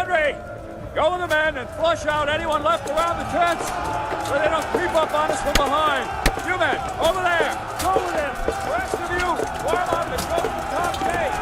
Henry! Go with the men and flush out anyone left around the tents so they don't creep up on us from behind. You men, over there! Go with them! The rest of you, form up and go to the top gate!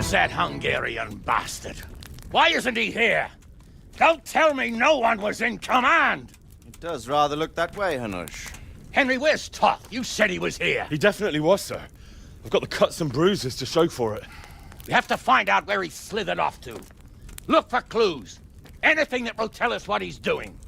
Where's that Hungarian bastard? Why isn't he here? Don't tell me no one was in command! It does rather look that way, Hanush. Henry, where's Toth? You said he was here. He definitely was, sir. I've got the cuts and bruises to show for it. We have to find out where he slithered off to. Look for clues. Anything that will tell us what he's doing.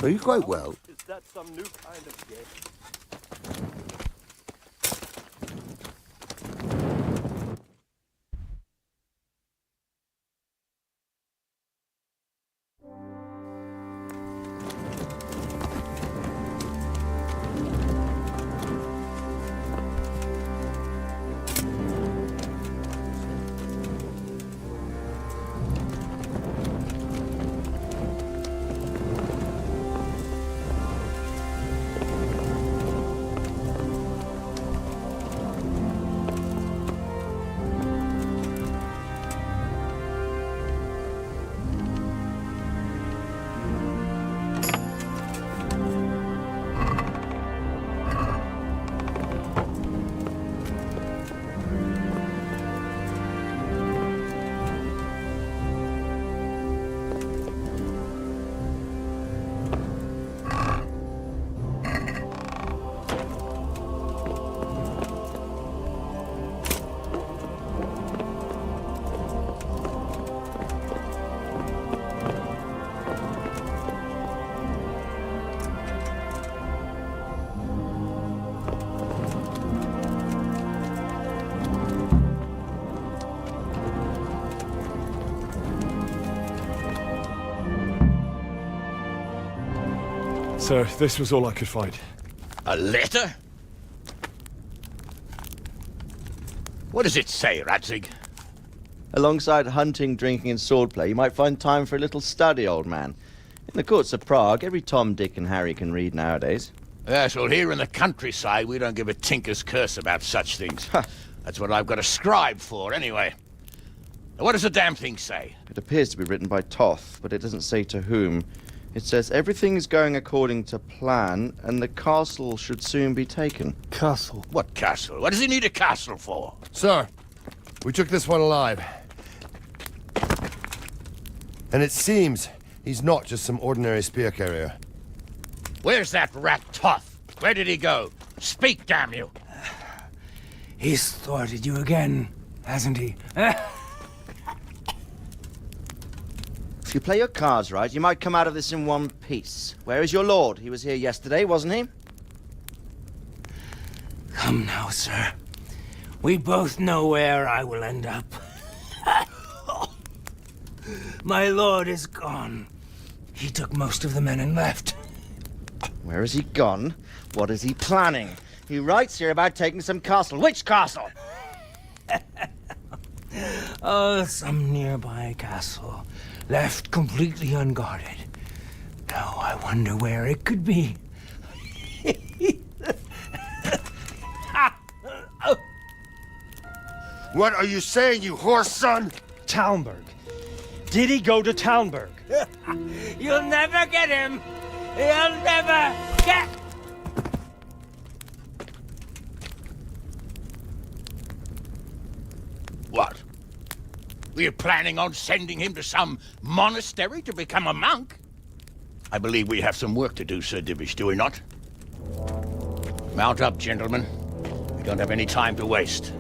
Are you quite well? Is that some new kind of game? Sir, this was all I could find. A letter? What does it say, Radzig? Alongside hunting, drinking, and swordplay, you might find time for a little study, old man. In the courts of Prague, every Tom, Dick, and Harry can read nowadays. Yes, well, here in the countryside, we don't give a tinker's curse about such things. That's what I've got a scribe for, anyway. Now, what does the damn thing say? It appears to be written by Toth, but it doesn't say to whom. It says everything's going according to plan, and the castle should soon be taken. Castle. What castle? What does he need a castle for? Sir, we took this one alive. And it seems he's not just some ordinary spear carrier. Where's that rat Toth? Where did he go? Speak, damn you! He's thwarted you again, hasn't he? If you play your cards right, you might come out of this in one piece. Where is your lord? He was here yesterday, wasn't he? Come now, sir. We both know where I will end up. My lord is gone. He took most of the men and left. Where has he gone? What is he planning? He writes here about taking some castle. Which castle? Oh, some nearby castle. Left completely unguarded. Now I wonder where it could be. What are you saying, you horse son? Talmberg. Did he go to Talmberg? You'll never get him! You'll never get... What? Were you planning on sending him to some monastery to become a monk? I believe we have some work to do, Sir Divish, do we not? Mount up, gentlemen. We don't have any time to waste.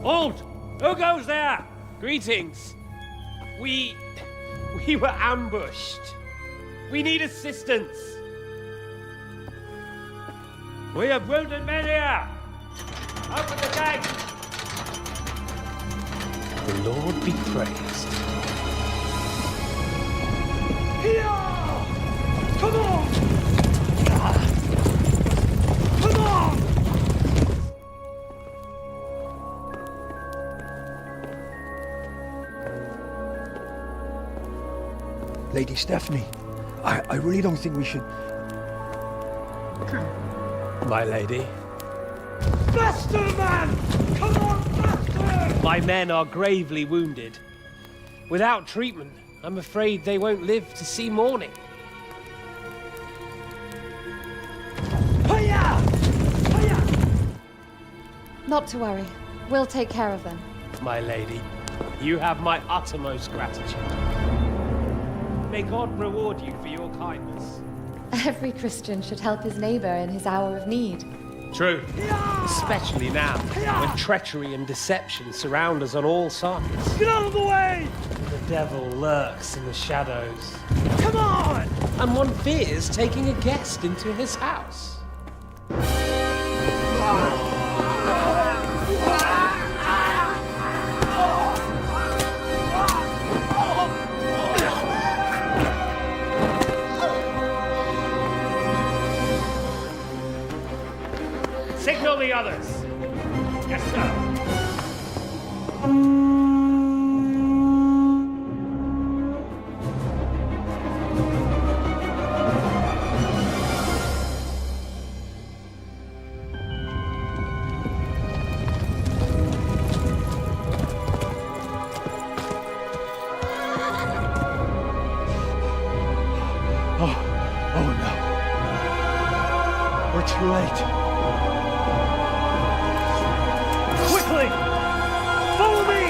Halt! Who goes there? Greetings. We were ambushed. We need assistance. We have wounded men here. Open the gate. The Lord be praised. Here! Come on! Come on! Lady Stephanie, I really don't think we should... My lady. Faster, man! Come on, faster! My men are gravely wounded. Without treatment, I'm afraid they won't live to see morning. Hiya! Hiya! Not to worry. We'll take care of them. My lady, you have my uttermost gratitude. May God reward you for your kindness. Every Christian should help his neighbor in his hour of need. True. Especially now, when treachery and deception surround us on all sides. Get out of the way! The devil lurks in the shadows. Come on! And one fears taking a guest into his house. Signal the others. Yes, sir. Oh no. We're too late. Quickly! Follow me!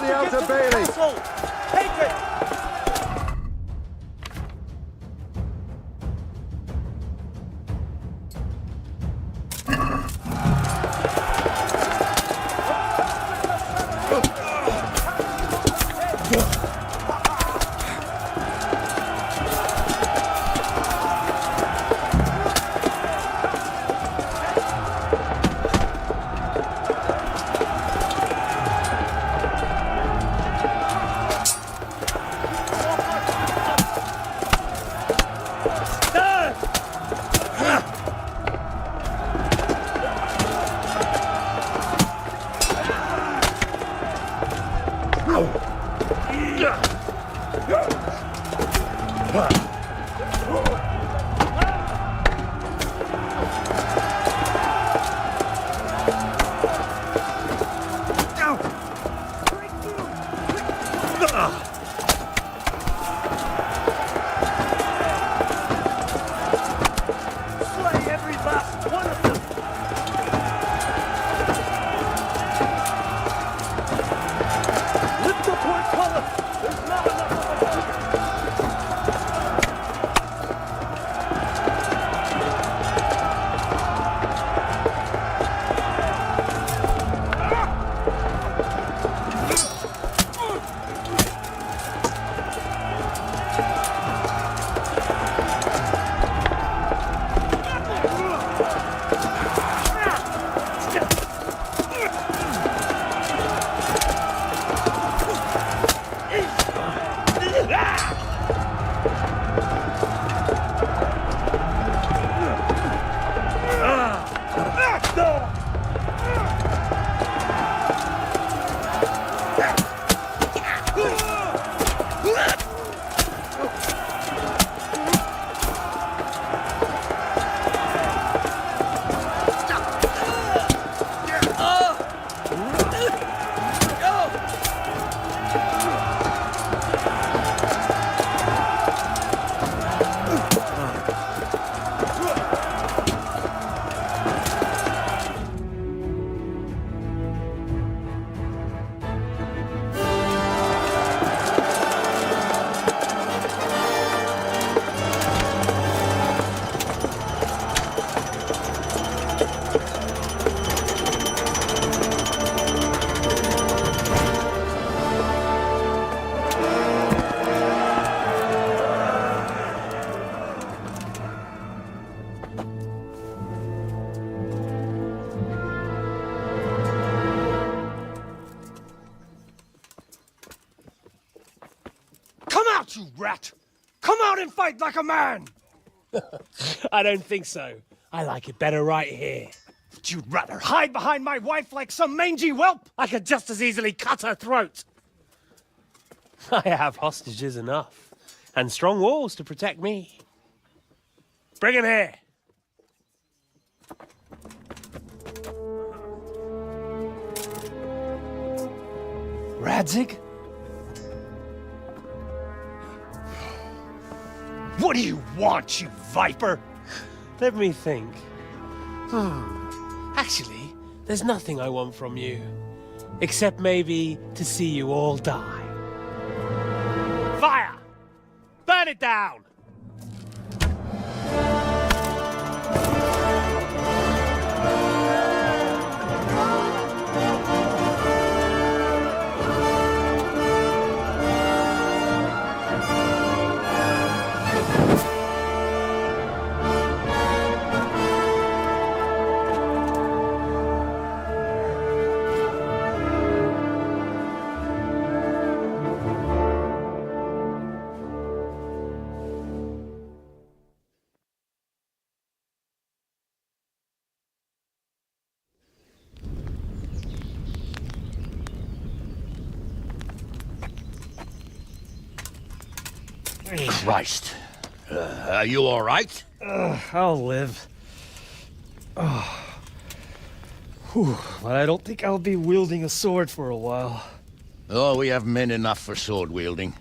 the outer bailey! Take it! You rat! Come out and fight like a man! I don't think so. I like it better right here. Would you rather hide behind my wife like some mangy whelp? I could just as easily cut her throat. I have hostages enough, and strong walls to protect me. Bring him here. Radzig? What do you want, you viper? Let me think. Actually, there's nothing I want from you. Except maybe to see you all die. Fire! Burn it down! Christ. Are you all right? I'll live. Whew. But I don't think I'll be wielding a sword for a while. Oh, we have men enough for sword wielding.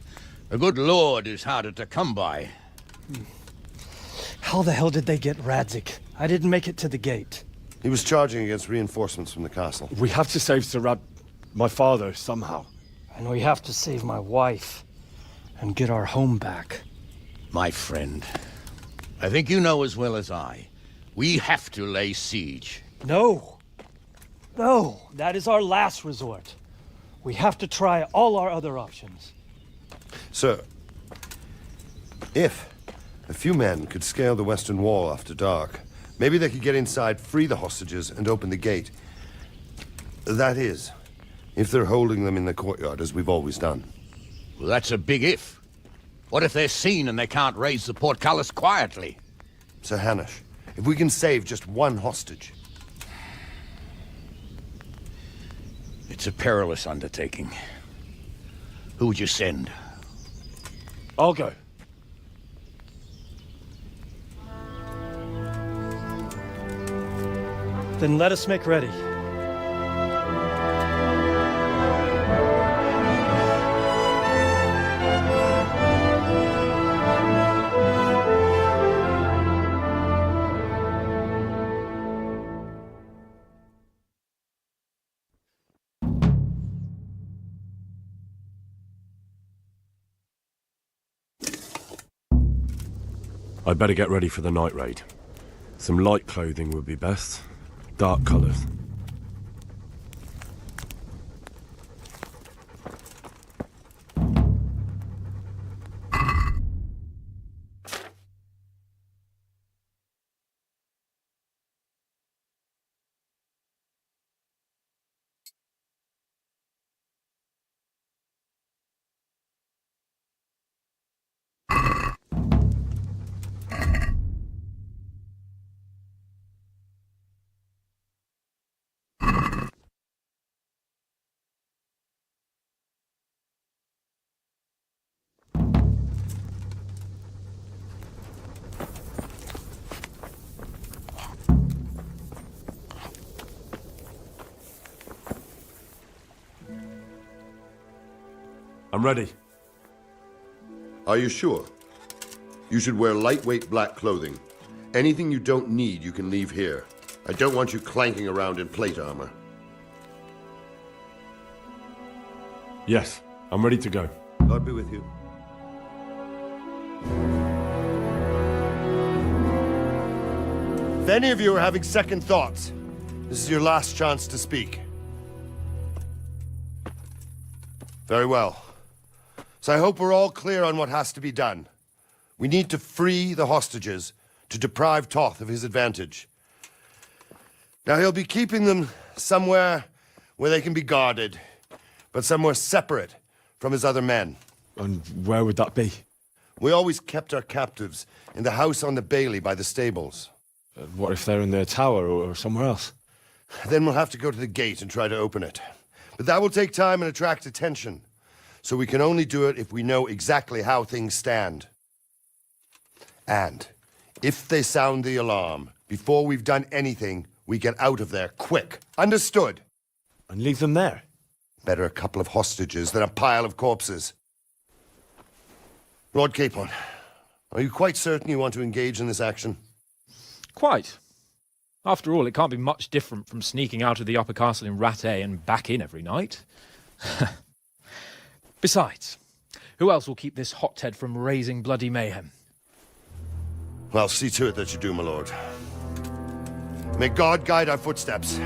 A good lord is harder to come by. How the hell did they get Radzig? I didn't make it to the gate. He was charging against reinforcements from the castle. We have to save Sir my father, somehow. And we have to save my wife and get our home back. My friend, I think you know as well as I, we have to lay siege. No. No, that is our last resort. We have to try all our other options. Sir, if a few men could scale the western wall after dark, maybe they could get inside, free the hostages, and open the gate. That is, if they're holding them in the courtyard, as we've always done. Well, that's a big if. What if they're seen and they can't raise the portcullis quietly? Sir Hanush, if we can save just one hostage... It's a perilous undertaking. Who would you send? I'll go. Then let us make ready. I'd better get ready for the night raid. Some light clothing would be best. Dark colours. I'm ready. Are you sure? You should wear lightweight black clothing. Anything you don't need, you can leave here. I don't want you clanking around in plate armor. Yes, I'm ready to go. God be with you. If any of you are having second thoughts, this is your last chance to speak. Very well. So I hope we're all clear on what has to be done. We need to free the hostages to deprive Toth of his advantage. Now he'll be keeping them somewhere where they can be guarded, but somewhere separate from his other men. And where would that be? We always kept our captives in the house on the Bailey by the stables. What if they're in their tower or somewhere else? Then we'll have to go to the gate and try to open it. But that will take time and attract attention. So we can only do it if we know exactly how things stand. And if they sound the alarm, before we've done anything, we get out of there quick. Understood? And leave them there? Better a couple of hostages than a pile of corpses. Lord Capon, are you quite certain you want to engage in this action? Quite. After all, it can't be much different from sneaking out of the upper castle in Rattay and back in every night. Besides, who else will keep this hothead from raising bloody mayhem? Well, see to it that you do, my lord. May God guide our footsteps.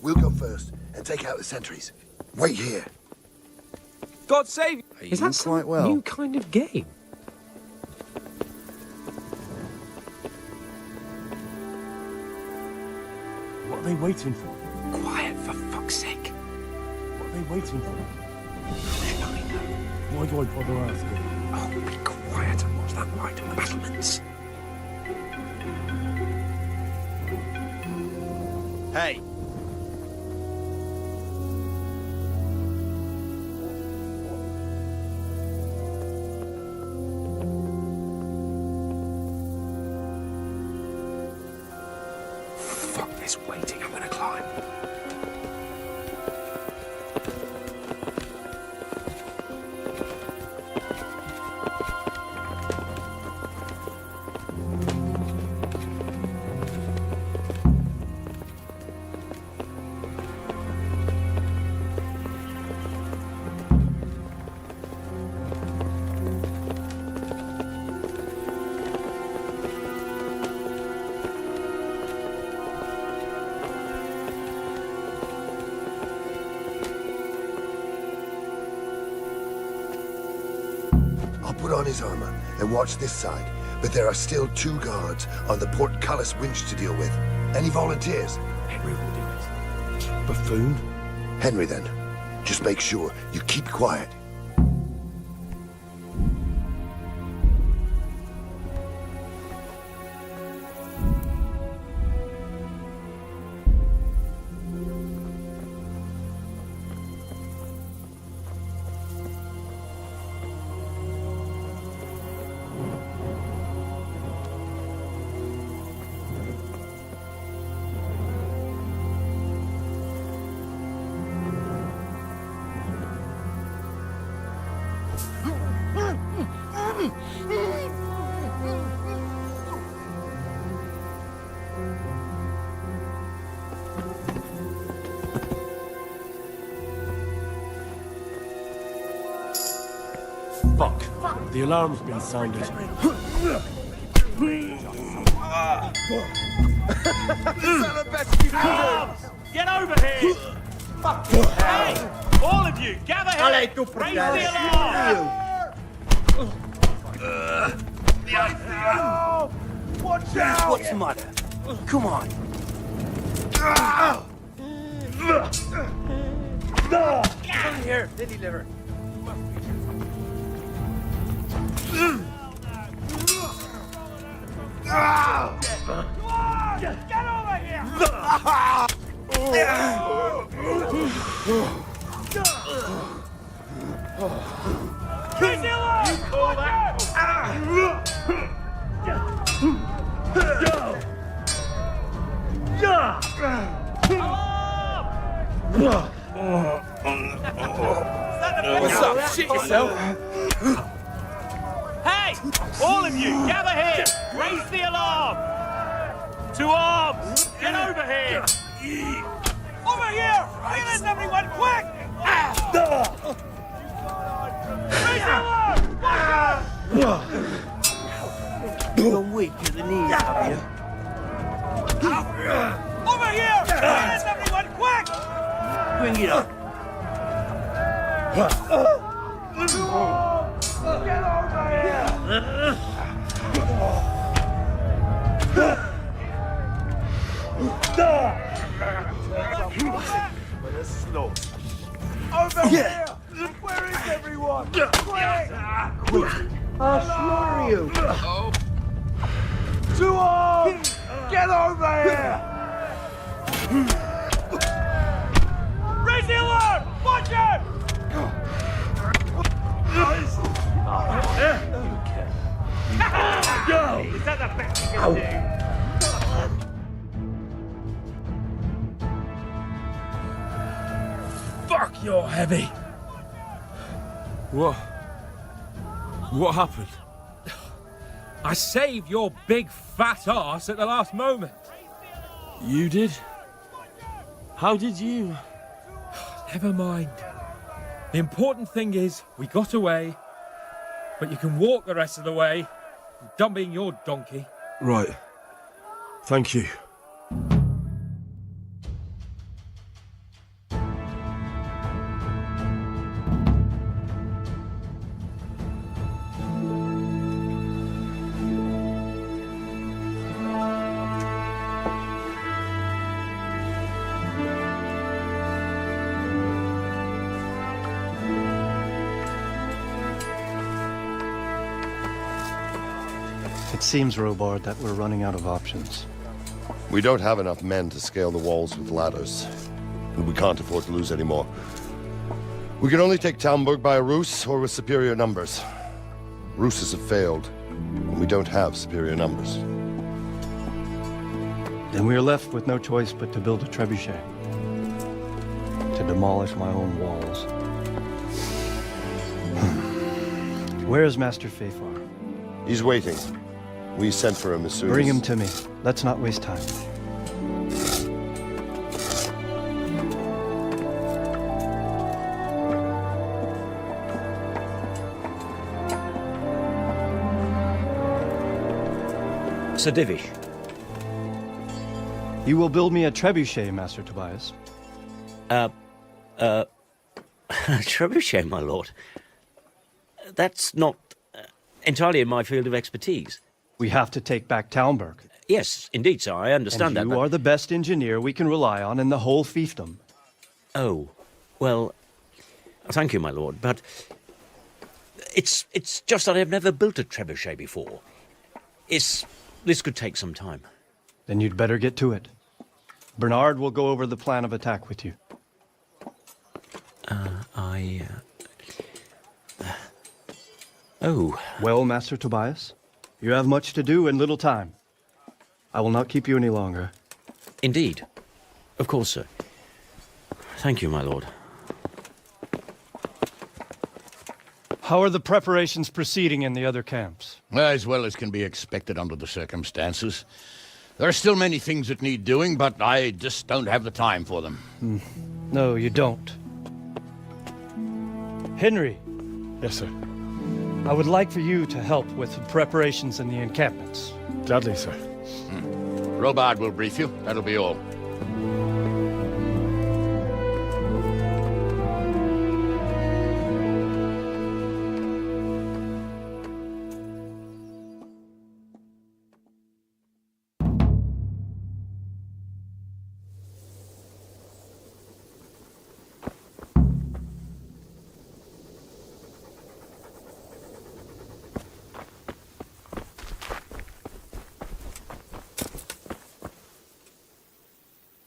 We'll go first and take out the sentries. Wait here. God save you. Are Is you that some quite well? new kind of game? What are they waiting for? Quiet, for fuck's sake. What are they waiting for? Why do I bother asking? Oh, be quiet and watch that light on the battlements. Hey! Fuck this waiting, I'm gonna climb. I'll put on his armor and watch this side, but there are still 2 guards on the portcullis winch to deal with. Any volunteers? Henry will do it. Buffoon? Henry, then. Just make sure you keep quiet. Fuck. The alarm's been sounded. Get over here! Hey! All of you, gather here! Raise the alarm! Watch out! What's the matter? Come on. Come here, they deliver. Get over here! Raise the alarm! What's up? Shit yourself. Hey! All of you, gather here! Raise the alarm! To arms! Get over here! Over here! Silence everyone, quick! Raise the alarm! You're weak at the knees, have you? Over here! Silence everyone, quick! Bring it up. Get over here! Over here! Where is everyone? Quick! I'll slaughter you. To arms! Get over here! Raise the alarm! Watch it! Go! Is that the best you can do? Fuck, you're heavy. What happened? I saved your big fat ass at the last moment. You did? How did you? Never mind. The important thing is we got away, but you can walk the rest of the way, dumping your donkey. Right. Thank you. It seems, Robard, that we're running out of options. We don't have enough men to scale the walls with ladders, and we can't afford to lose any more. We can only take Talmberg by a ruse or with superior numbers. Ruses have failed, and we don't have superior numbers. Then we're left with no choice but to build a trebuchet. To demolish my own walls. Where is Master Fafar? He's waiting. We sent for him as soon as... Bring him to me. Let's not waste time. Sir Divish. You will build me a trebuchet, Master Tobias. Trebuchet, my lord. That's not entirely in my field of expertise. We have to take back Talmberg. Yes, indeed, sir. I understand and that. You are the best engineer we can rely on in the whole fiefdom. Oh, well, thank you, my lord, but it's just that I've never built a trebuchet before. This could take some time. Then you'd better get to it. Bernard will go over the plan of attack with you. Oh. Well, Master Tobias, you have much to do and little time. I will not keep you any longer. Indeed. Of course, sir. Thank you, my lord. How are the preparations proceeding in the other camps? As well as can be expected under the circumstances. There are still many things that need doing, but I just don't have the time for them. No, you don't. Henry. Yes, sir. I would like for you to help with the preparations in the encampments. Gladly, sir. Robard will brief you. That'll be all.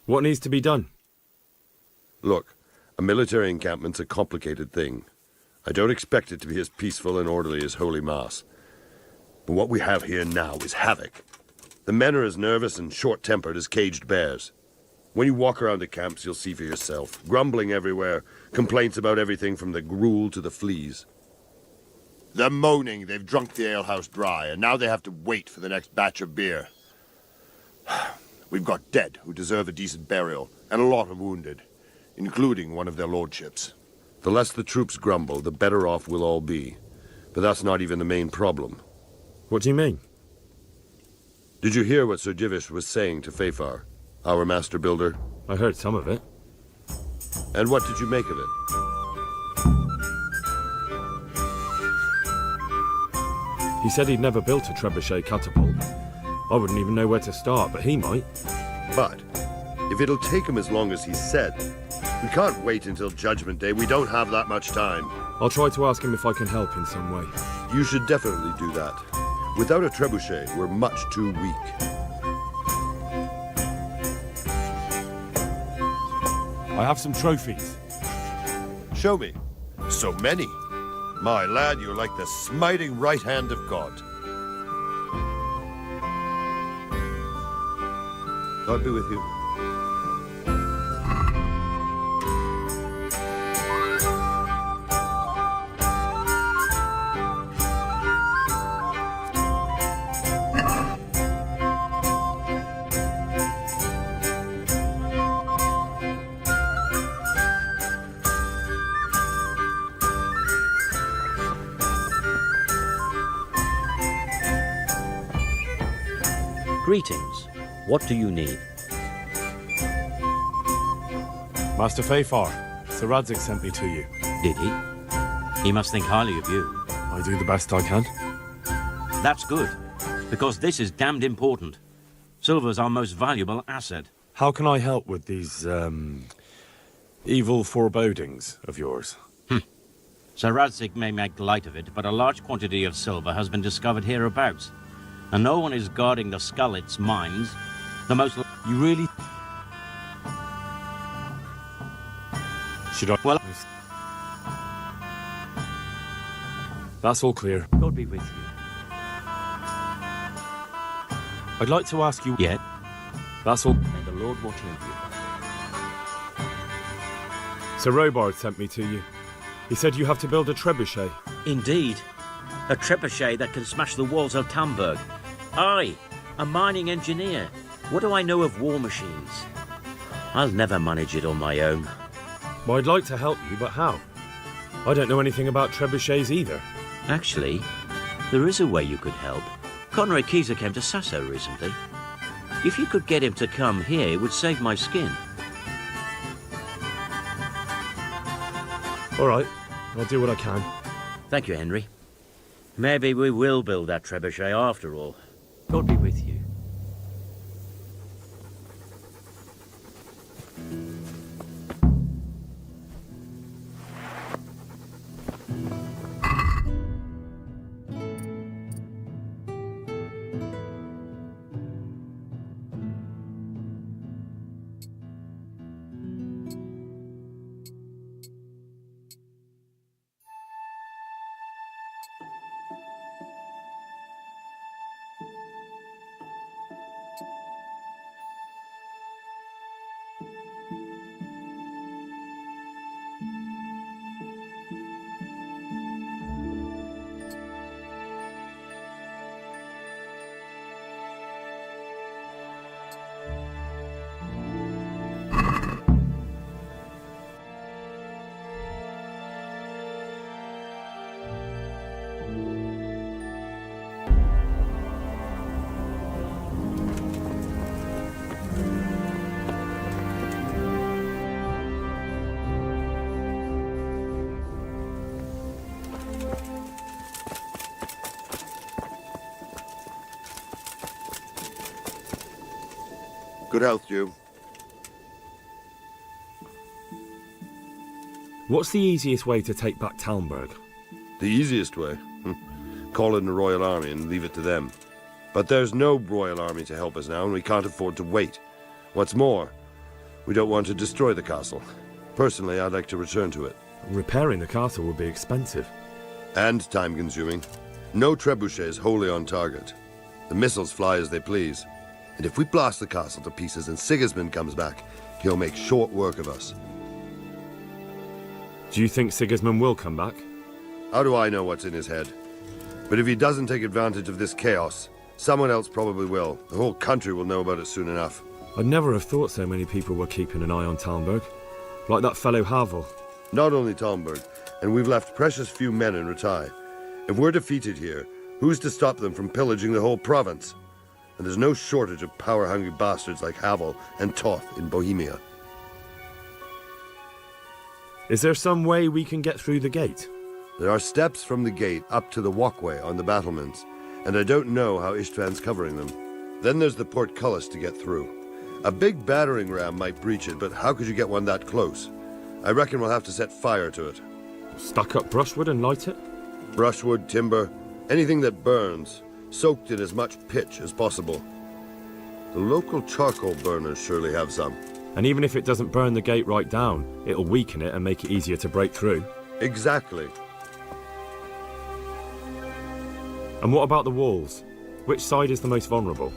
What needs to be done? Look, a military encampment's a complicated thing. I don't expect it to be as peaceful and orderly as Holy Mass. But what we have here now is havoc. The men are as nervous and short-tempered as caged bears. When you walk around the camps, you'll see for yourself. Grumbling everywhere, complaints about everything from the gruel to the fleas. They're moaning they've drunk the alehouse dry, and now they have to wait for the next batch of beer. We've got dead who deserve a decent burial, and a lot of wounded, including one of their lordships. The less the troops grumble, the better off we'll all be. But that's not even the main problem. What do you mean? Did you hear what Sir Divish was saying to Fafar, our master builder? I heard some of it. And what did you make of it? He said he'd never built a trebuchet catapult. I wouldn't even know where to start, but he might. But if it'll take him as long as he said, we can't wait until Judgment Day. We don't have that much time. I'll try to ask him if I can help in some way. You should definitely do that. Without a trebuchet, we're much too weak. I have some trophies. Show me. So many. My lad, you're like the smiting right hand of God. God be with you. Greetings. What do you need? Master Fafar, Sir Radzig sent me to you. Did he? He must think highly of you. I do the best I can. That's good, because this is damned important. Silver's our most valuable asset. How can I help with these, evil forebodings of yours? Sir Radzig may make light of it, but a large quantity of silver has been discovered hereabouts. and no one is guarding the Scullets' mines. The most... You really... Should I... Well... That's all clear. God be with you. I'd like to ask you... Yet? That's all... May the Lord watch over you. Sir Robard sent me to you. He said you have to build a trebuchet. Indeed. A trebuchet that can smash the walls of Tamburg. I, a mining engineer. What do I know of war machines? I'll never manage it on my own. Well, I'd like to help you, but how? I don't know anything about trebuchets either. Actually, there is a way you could help. Conrad Keyser came to Sasso recently. If you could get him to come here, it would save my skin. All right, I'll do what I can. Thank you, Henry. Maybe we will build that trebuchet after all. God be with you. Good health, you. What's the easiest way to take back Talmberg? The easiest way? Call in the Royal Army and leave it to them. But there's no Royal Army to help us now, and we can't afford to wait. What's more, we don't want to destroy the castle. Personally, I'd like to return to it. Repairing the castle would be expensive. And time-consuming. No trebuchet is wholly on target. The missiles fly as they please. And if we blast the castle to pieces and Sigismund comes back, he'll make short work of us. Do you think Sigismund will come back? How do I know what's in his head? But if he doesn't take advantage of this chaos, someone else probably will. The whole country will know about it soon enough. I'd never have thought so many people were keeping an eye on Talmberg. Like that fellow Havel. Not only Talmberg, and we've left precious few men in Ratai. If we're defeated here, who's to stop them from pillaging the whole province? And there's no shortage of power-hungry bastards like Havel and Toth in Bohemia. Is there some way we can get through the gate? There are steps from the gate up to the walkway on the battlements, and I don't know how Istvan's covering them. Then there's the portcullis to get through. A big battering ram might breach it, but how could you get one that close? I reckon we'll have to set fire to it. Stack up brushwood and light it? Brushwood, timber, anything that burns, soaked in as much pitch as possible. The local charcoal burners surely have some. And even if it doesn't burn the gate right down, it'll weaken it and make it easier to break through. Exactly. And what about the walls? Which side is the most vulnerable?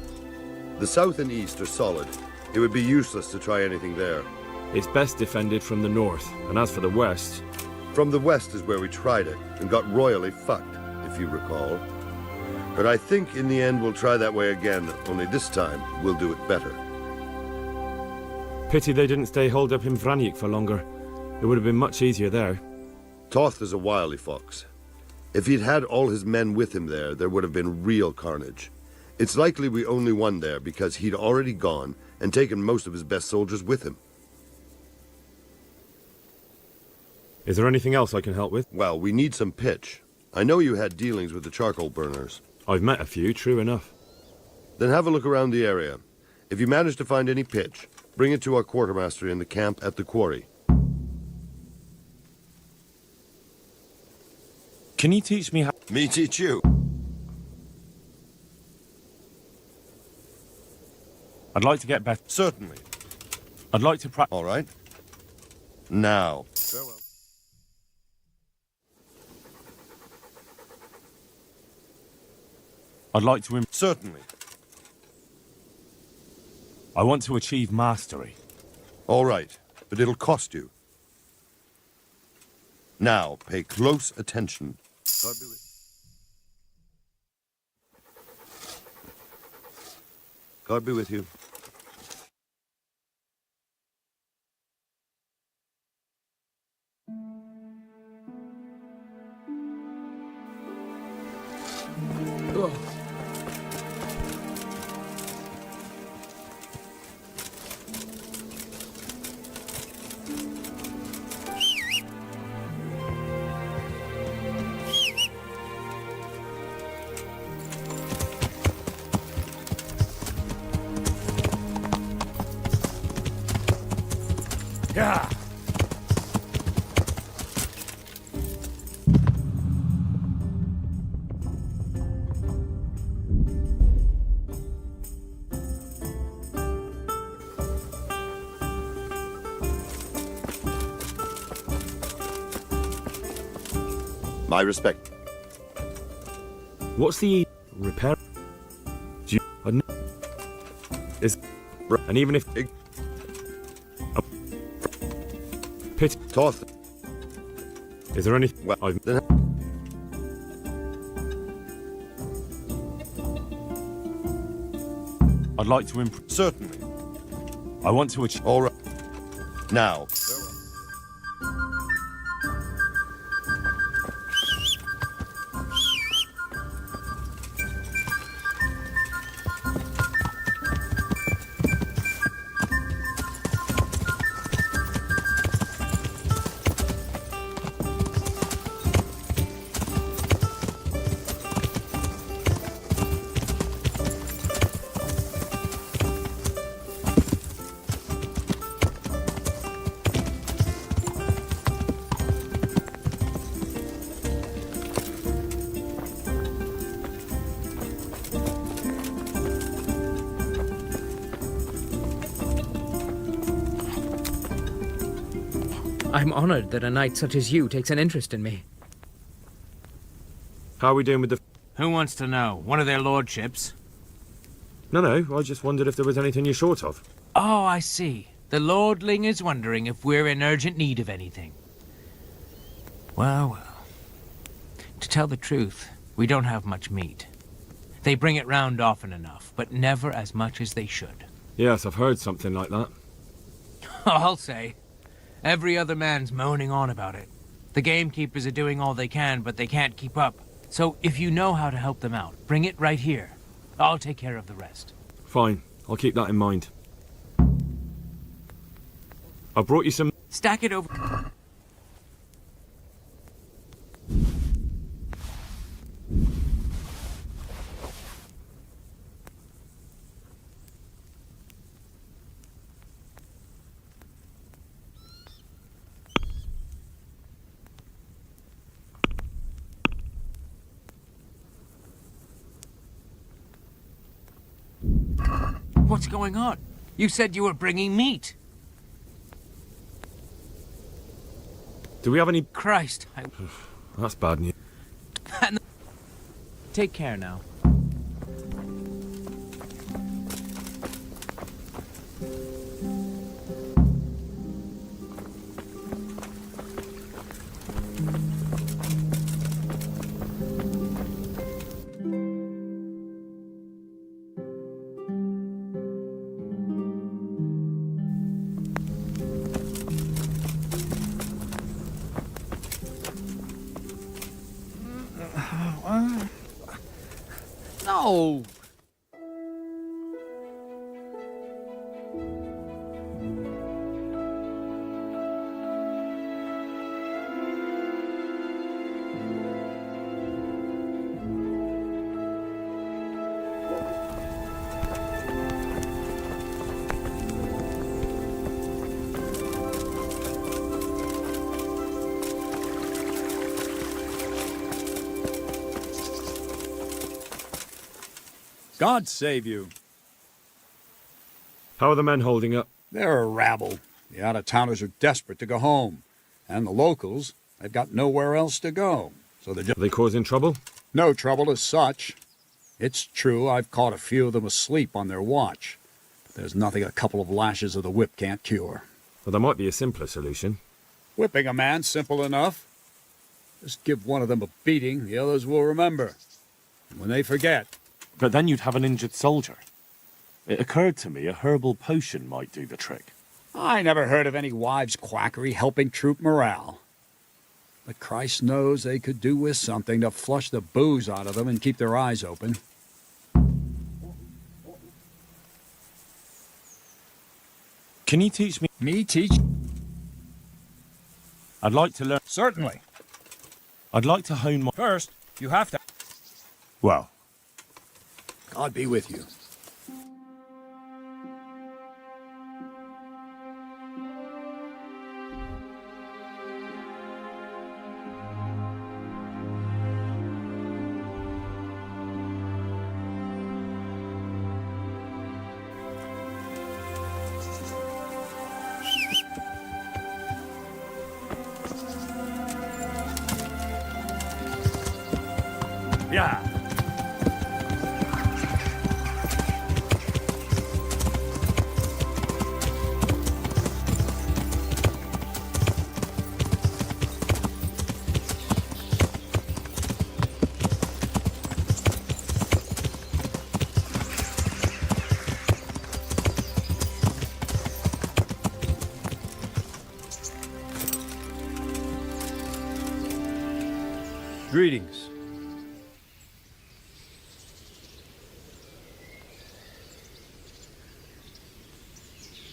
The south and east are solid. It would be useless to try anything there. It's best defended from the north, and as for the west... From the west is where we tried it, and got royally fucked, if you recall. But I think in the end we'll try that way again, only this time we'll do it better. Pity they didn't stay holed up in Vranic for longer. It would have been much easier there. Toth is a wily fox. If he'd had all his men with him there would have been real carnage. It's likely we only won there because he'd already gone and taken most of his best soldiers with him. Is there anything else I can help with? Well, we need some pitch. I know you had dealings with the charcoal burners. I've met a few, true enough. Then have a look around the area. If you manage to find any pitch, bring it to our quartermaster in the camp at the quarry. Can you teach me how... Me teach you? I'd like to get better. Certainly. I'd like to practice. All right. Now. Farewell. I'd like to. Certainly. I want to achieve mastery. All right, but it'll cost you. Now, pay close attention. God be with you. God be with you. Yeah. My respect. What's the repair? Do you? I don't know. Is and even if pit Toth. is there any? Well, I've, then I'd like to improve. certainly. I want to achieve. All right. Now. I'm honored that a knight such as you takes an interest in me. How are we doing with the? Who wants to know? One of their lordships? No. I just wondered if there was anything you're short of. Oh, I see. The lordling is wondering if we're in urgent need of anything. Well. To tell the truth, we don't have much meat. They bring it round often enough, but never as much as they should. Yes, I've heard something like that. I'll say. Every other man's moaning on about it. The gamekeepers are doing all they can, but they can't keep up. So if you know how to help them out, bring it right here. I'll take care of the rest. Fine, I'll keep that in mind. I brought you some. Stack it over. What's going on? You said you were bringing meat. Do we have any? Christ, That's bad news. Take care now. No! God save you. How are the men holding up? They're a rabble. The out-of-towners are desperate to go home. And the locals, they've got nowhere else to go. So they're just... Are they causing trouble? No trouble as such. It's true I've caught a few of them asleep on their watch. But there's nothing a couple of lashes of the whip can't cure. Well, there might be a simpler solution. Whipping a man, simple enough. Just give one of them a beating, the others will remember. And when they forget... But then you'd have an injured soldier. It occurred to me a herbal potion might do the trick. I never heard of any wives' quackery helping troop morale. But Christ knows they could do with something to flush the booze out of them and keep their eyes open. Can you teach me? Me teach? I'd like to learn. Certainly. I'd like to hone my... First, you have to... Well, God be with you. yeah. Greetings.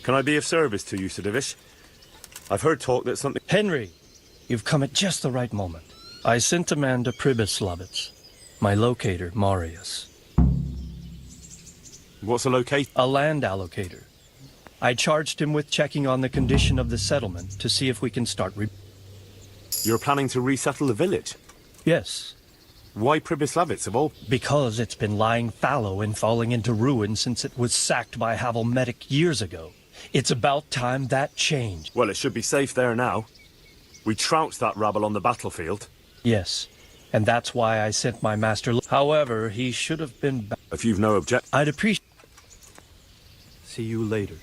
Can I be of service to you, Sir Divish? I've heard talk that something... Henry, you've come at just the right moment. I sent a man to Pribyslavitz. My locator, Marius. What's a locate? A land allocator. I charged him with checking on the condition of the settlement to see if we can start You're planning to resettle the village? Yes. Why Pribyslavitz of all? Because it's been lying fallow and falling into ruin since it was sacked by Havelmedic years ago. It's about time that changed. Well, it should be safe there now. We trounced that rabble on the battlefield. Yes, and that's why I sent my master. However, he should have been If you've no objection... I'd appreciate... See you later.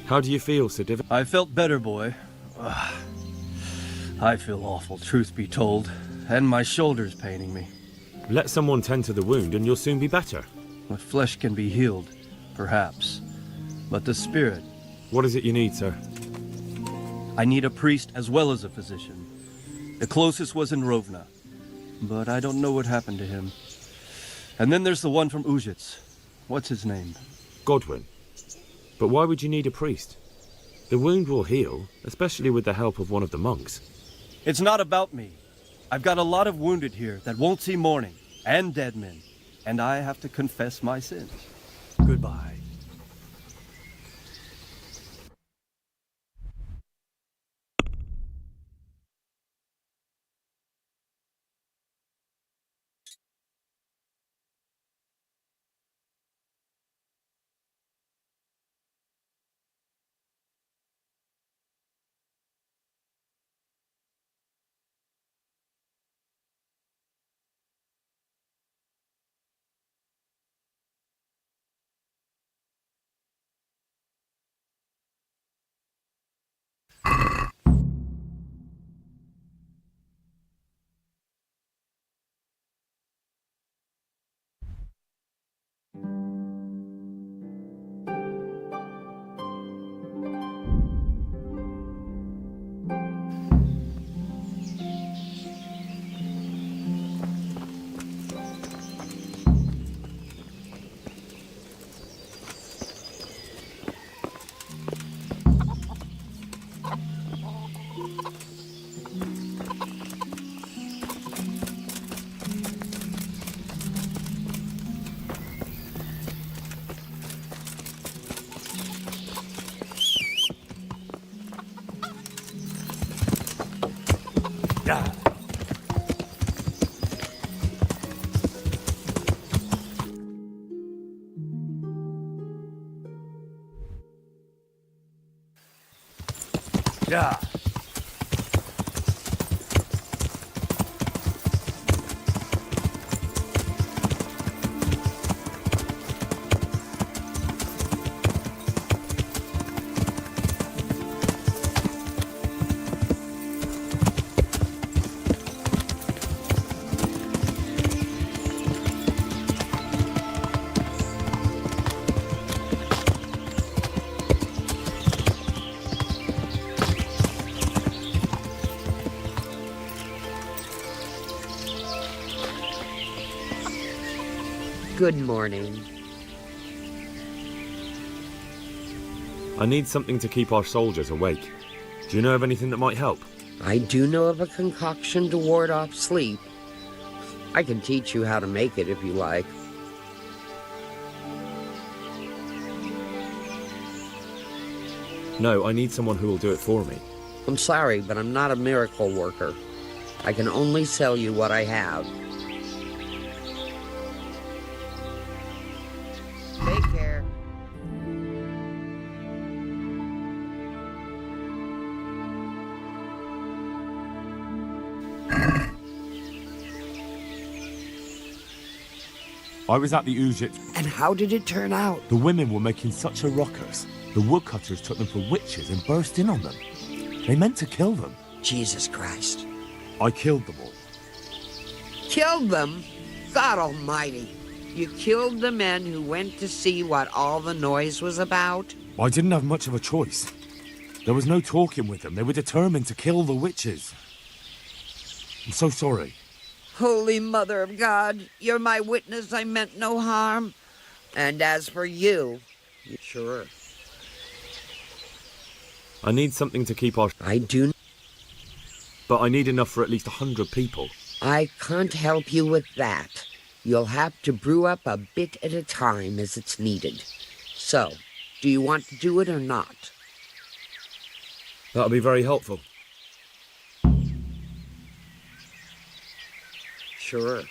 How do you feel, Sir Divish? I felt better, boy. I feel awful, truth be told, and my shoulder's paining me. Let someone tend to the wound and you'll soon be better. The flesh can be healed, perhaps, but the spirit... What is it you need, sir? I need a priest as well as a physician. The closest was in Rovna, but I don't know what happened to him. And then there's the one from Ujits. What's his name? Godwin. But why would you need a priest? The wound will heal, especially with the help of one of the monks. It's not about me. I've got a lot of wounded here that won't see morning, and dead men, and I have to confess my sins. Goodbye. Yeah. Good morning. I need something to keep our soldiers awake. Do you know of anything that might help? I do know of a concoction to ward off sleep. I can teach you how to make it if you like. No, I need someone who will do it for me. I'm sorry, but I'm not a miracle worker. I can only sell you what I have. Take care. I was at the Ujit. And how did it turn out? The women were making such a ruckus. The woodcutters took them for witches and burst in on them. They meant to kill them. Jesus Christ. I killed them all. Killed them? God Almighty. You killed the men who went to see what all the noise was about? I didn't have much of a choice. There was no talking with them. They were determined to kill the witches. I'm so sorry. Holy Mother of God, you're my witness I meant no harm. And as for you, sure. I need something to keep our... I do... But I need enough for at least 100 people. I can't help you with that. You'll have to brew up a bit at a time as it's needed. So, do you want to do it or not? That'll be very helpful. Sure.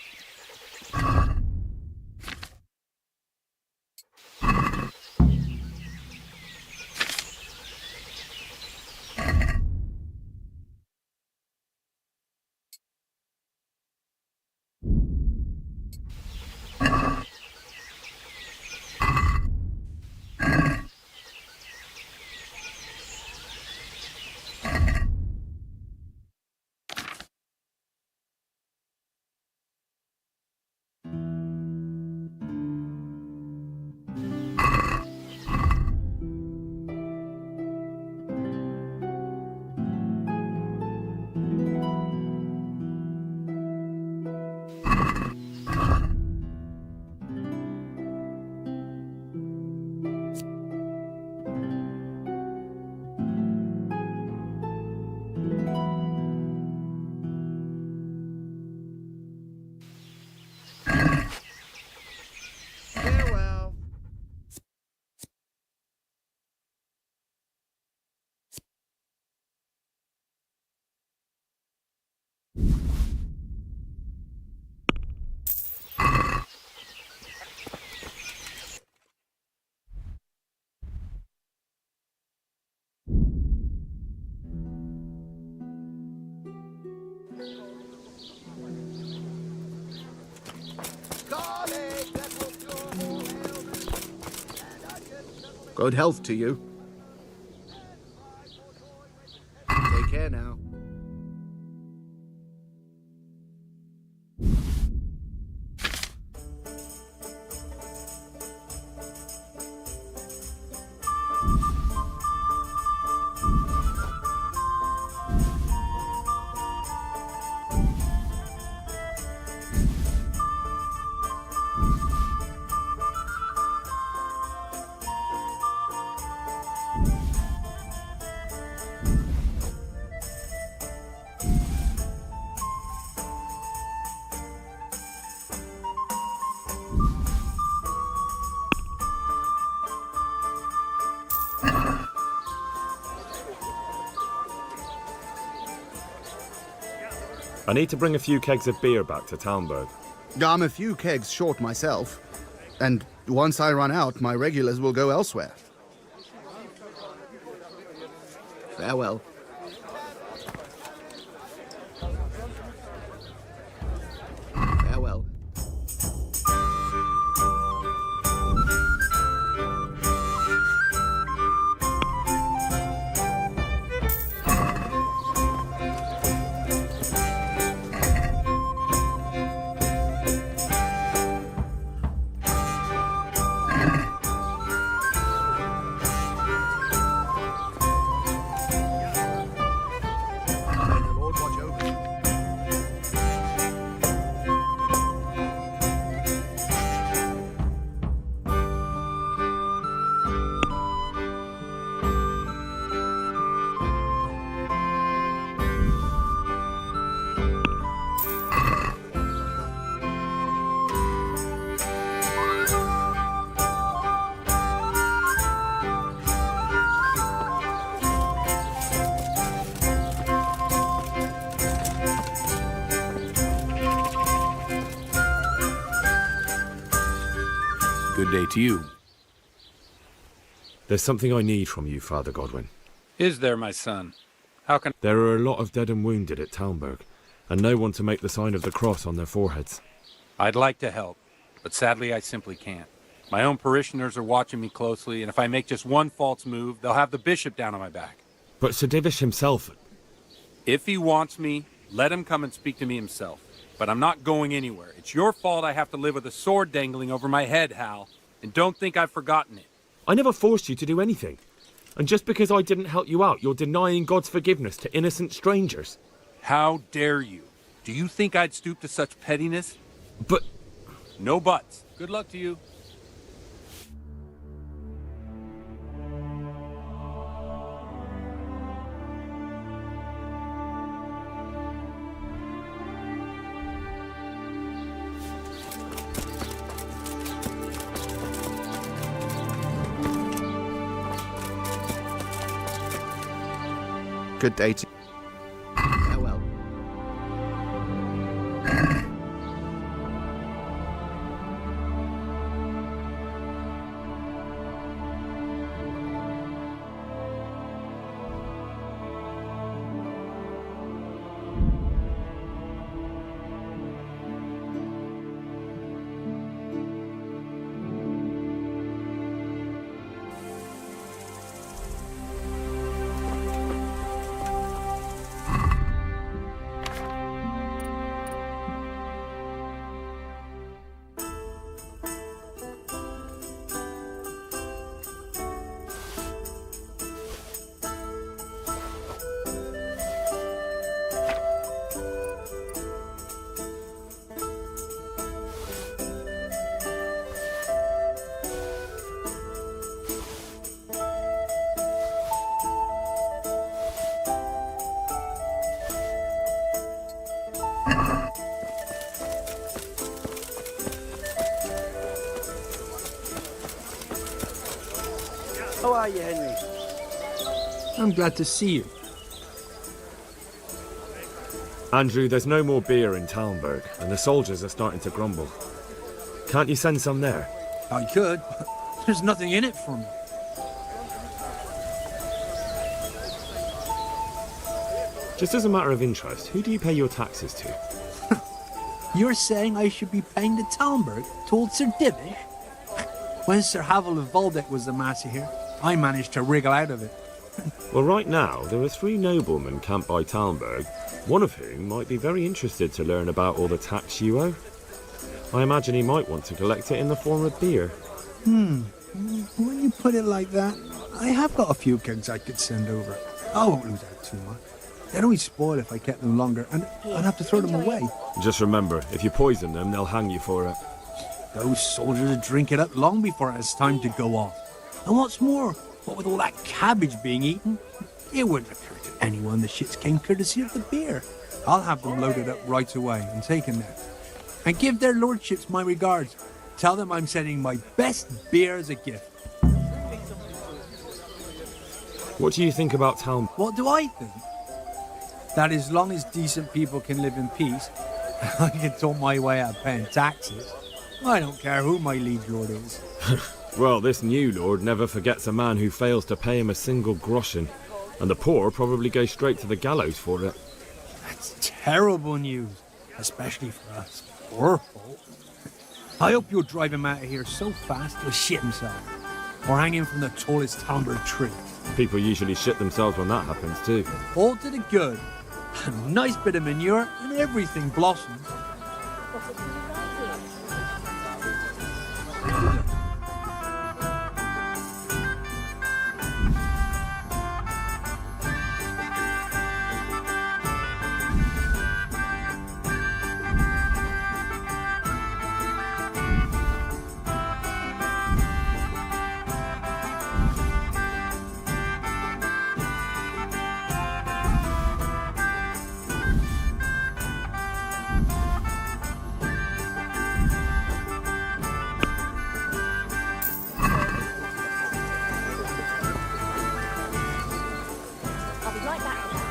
Farewell. Good health to you. Take care now. I need to bring a few kegs of beer back to Talmberg. I'm a few kegs short myself, and once I run out, my regulars will go elsewhere. Farewell. Good day to you. There's something I need from you, Father Godwin. Is there, my son? How can... There are a lot of dead and wounded at Talmberg, and no one to make the sign of the cross on their foreheads. I'd like to help, but sadly I simply can't. My own parishioners are watching me closely, and if I make just one false move, they'll have the bishop down on my back. But Sir Divish himself... If he wants me, let him come and speak to me himself. But I'm not going anywhere. It's your fault I have to live with a sword dangling over my head, Hal. And don't think I've forgotten it. I never forced you to do anything. And just because I didn't help you out, you're denying God's forgiveness to innocent strangers. How dare you? Do you think I'd stoop to such pettiness? But... No buts. Good luck to you. Good day to... Farewell. How are you, Henry? I'm glad to see you. Andrew, there's no more beer in Talmberg, and the soldiers are starting to grumble. Can't you send some there? I could, but there's nothing in it for me. Just as a matter of interest, who do you pay your taxes to? You're saying I should be paying to Talmberg, told Sir Divish? When Sir Havel of Waldeck was the master here, I managed to wriggle out of it. Well, right now, there are 3 noblemen camped by Talmberg, one of whom might be very interested to learn about all the tax you owe. I imagine he might want to collect it in the form of beer. When you put it like that, I have got a few kegs I could send over. I won't lose out too much. They'd only spoil if I kept them longer, and I'd have to throw them away. Just remember, if you poison them, they'll hang you for it. Those soldiers would drink it up long before it has time to go off. And what's more, what with all that cabbage being eaten, it wouldn't occur to anyone the shits came courtesy of the beer. I'll have them loaded up right away and taken there. And give their lordships my regards. Tell them I'm sending my best beer as a gift. What do you think about Talmberg? What do I think? That as long as decent people can live in peace, I can talk my way out of paying taxes. I don't care who my liege lord is. Well, this new lord never forgets a man who fails to pay him a single groschen, and the poor probably go straight to the gallows for it. That's terrible news, especially for us poor folk. I hope you'll drive him out of here so fast he'll shit himself, or hang him from the tallest Talmberg tree. People usually shit themselves when that happens too. All to the good. A nice bit of manure and everything blossoms.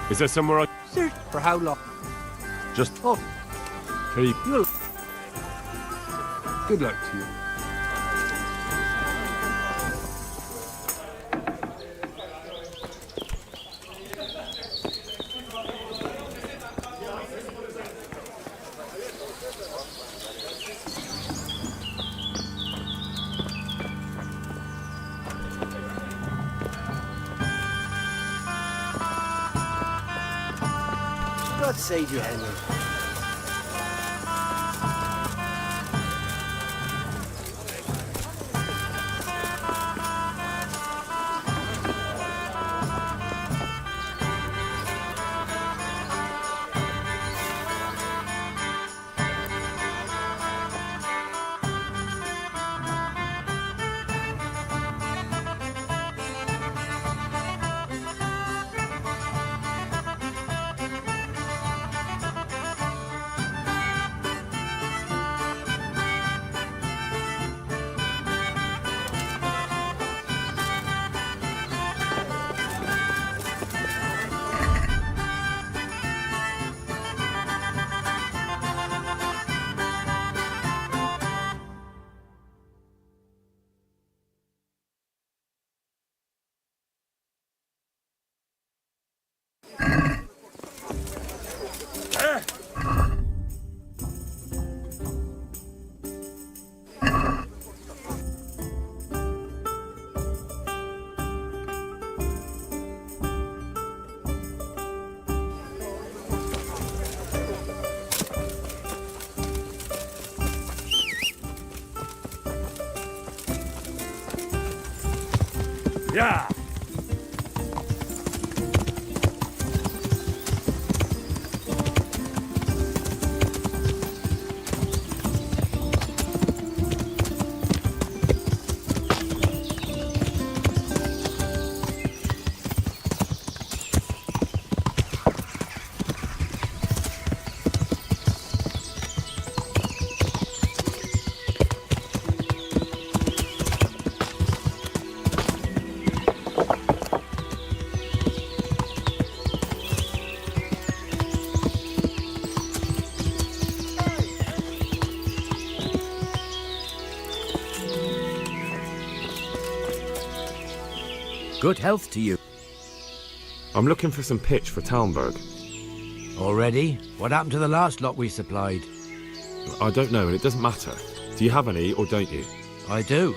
Is there somewhere I... Sir, for how long? Just... Oh. Keep... Good luck to you. God save you, Henry. Yeah. Good health to you. I'm looking for some pitch for Talmberg. Already? What happened to the last lot we supplied? I don't know, and it doesn't matter. Do you have any, or don't you? I do.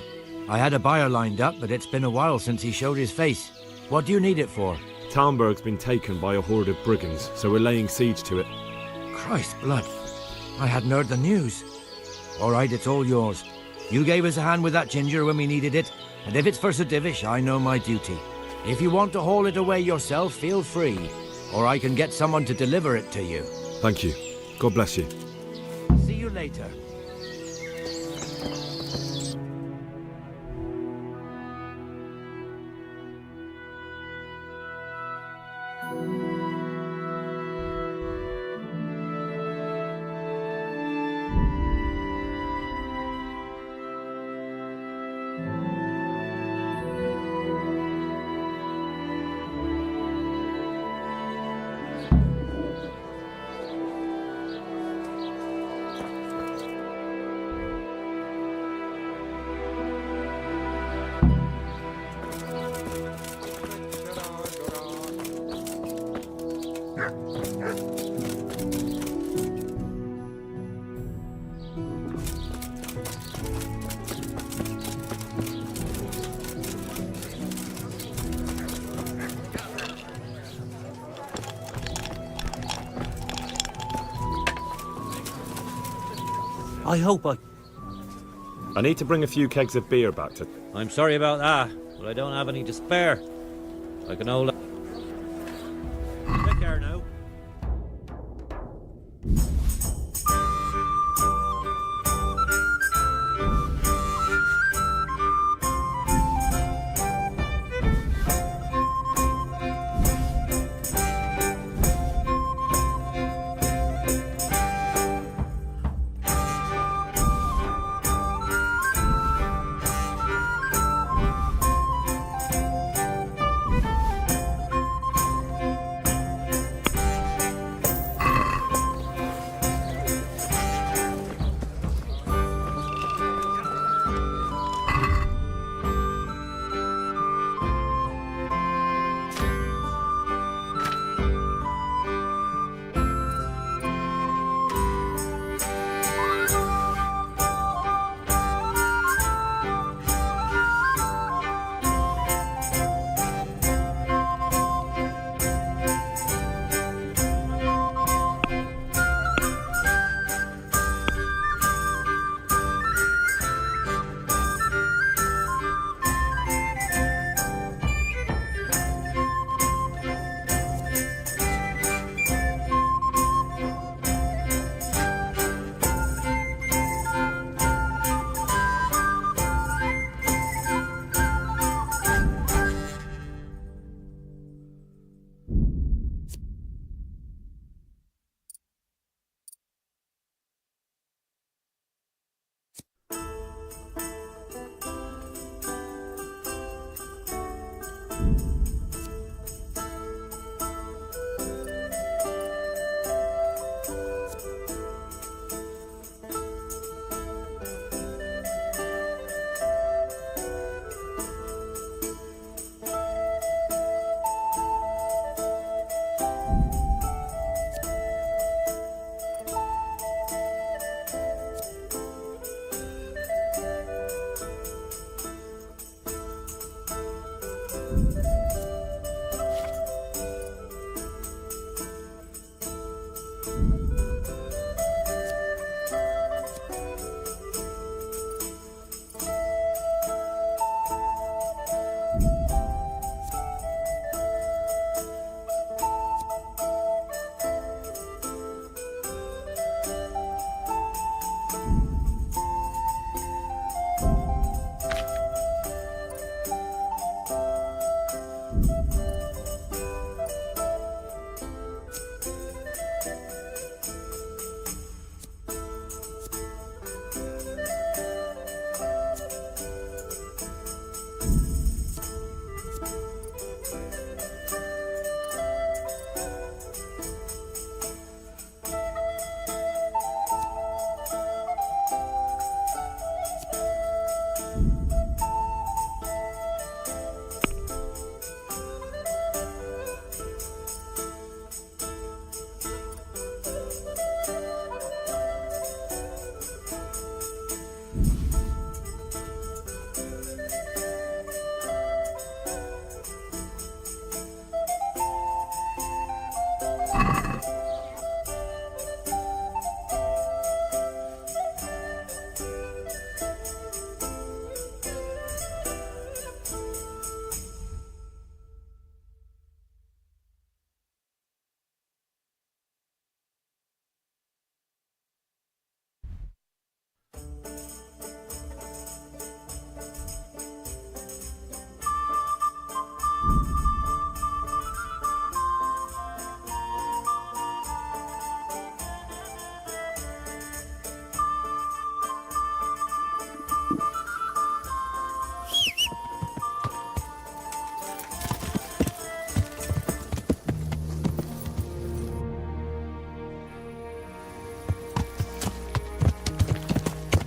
I had a buyer lined up, but it's been a while since he showed his face. What do you need it for? Talmberg's been taken by a horde of brigands, so we're laying siege to it. Christ blood. I hadn't heard the news. All right, it's all yours. You gave us a hand with that ginger when we needed it, and if it's for Sir Divish, I know my duty. If you want to haul it away yourself, feel free, or I can get someone to deliver it to you. Thank you. God bless you. See you later. I hope I need to bring a few kegs of beer back to... I'm sorry about that, but I don't have any to spare. I can only... Take care now.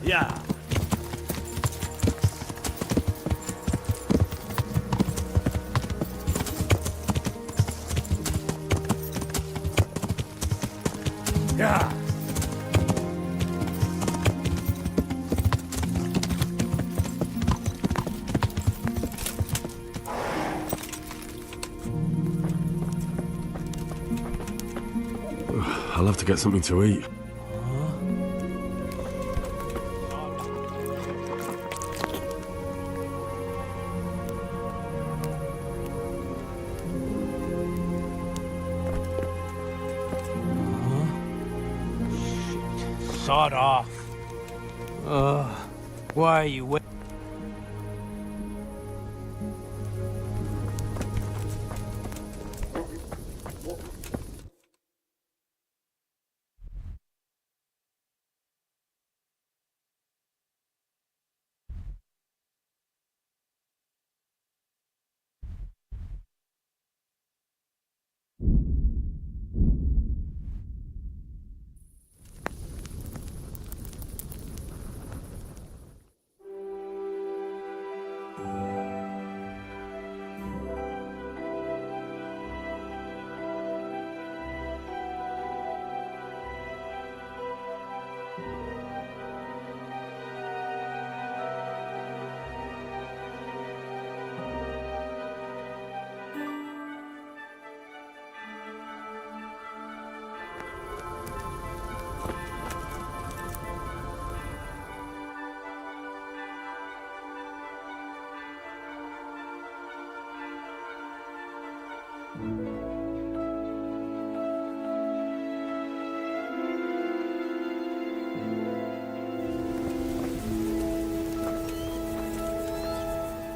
Yeah. Yeah. I'll have to get something to eat. Sod off. Why are you waiting?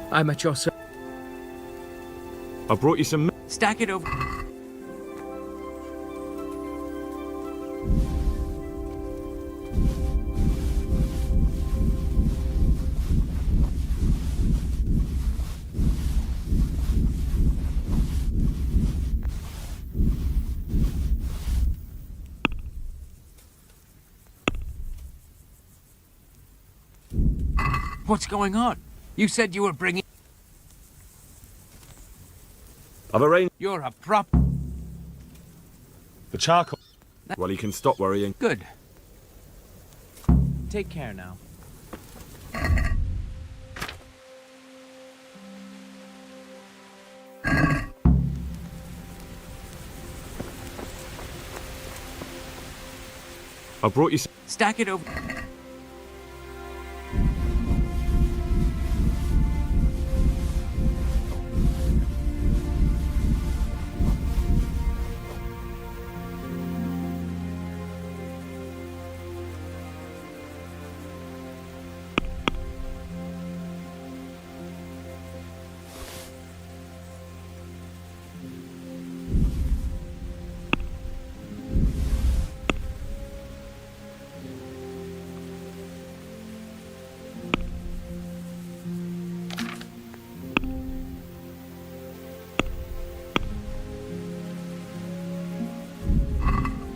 I'm at your service. I brought you some... Stack it over. What's going on? You said you were bringing... I've arranged You're a prop... the charcoal. Well, you can stop worrying. Good. Take care now. I brought you some... Stack it over...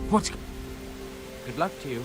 What's... Good luck to you.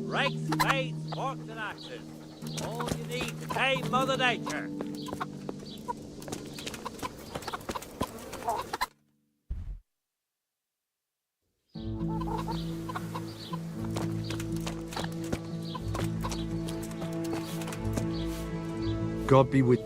Rakes, spades, forks, and axes. All you need to tame Mother Nature. God be with...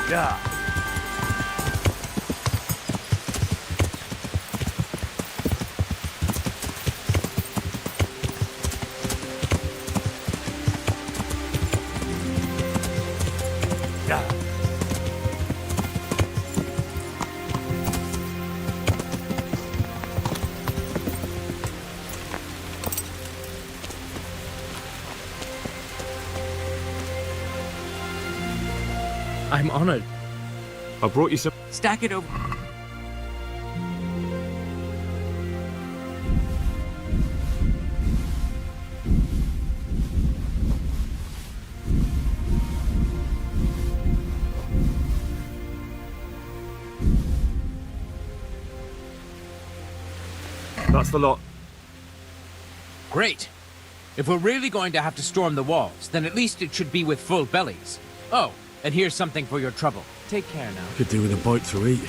Yeah. I'm honored. I brought you some... Stack it over... That's the lot. Great. If we're really going to have to storm the walls, then at least it should be with full bellies. Oh, and here's something for your trouble. Take care now. Could do with a bite to eat.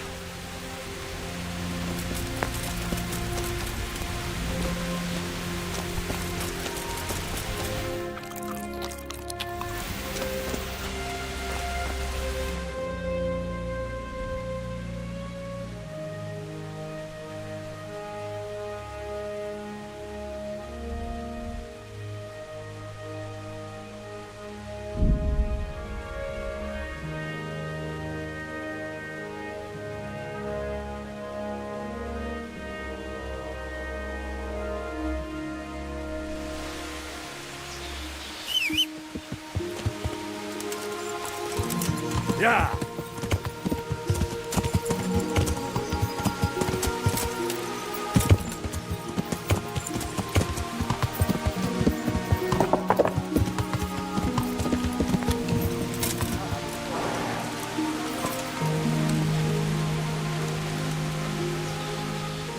Yeah.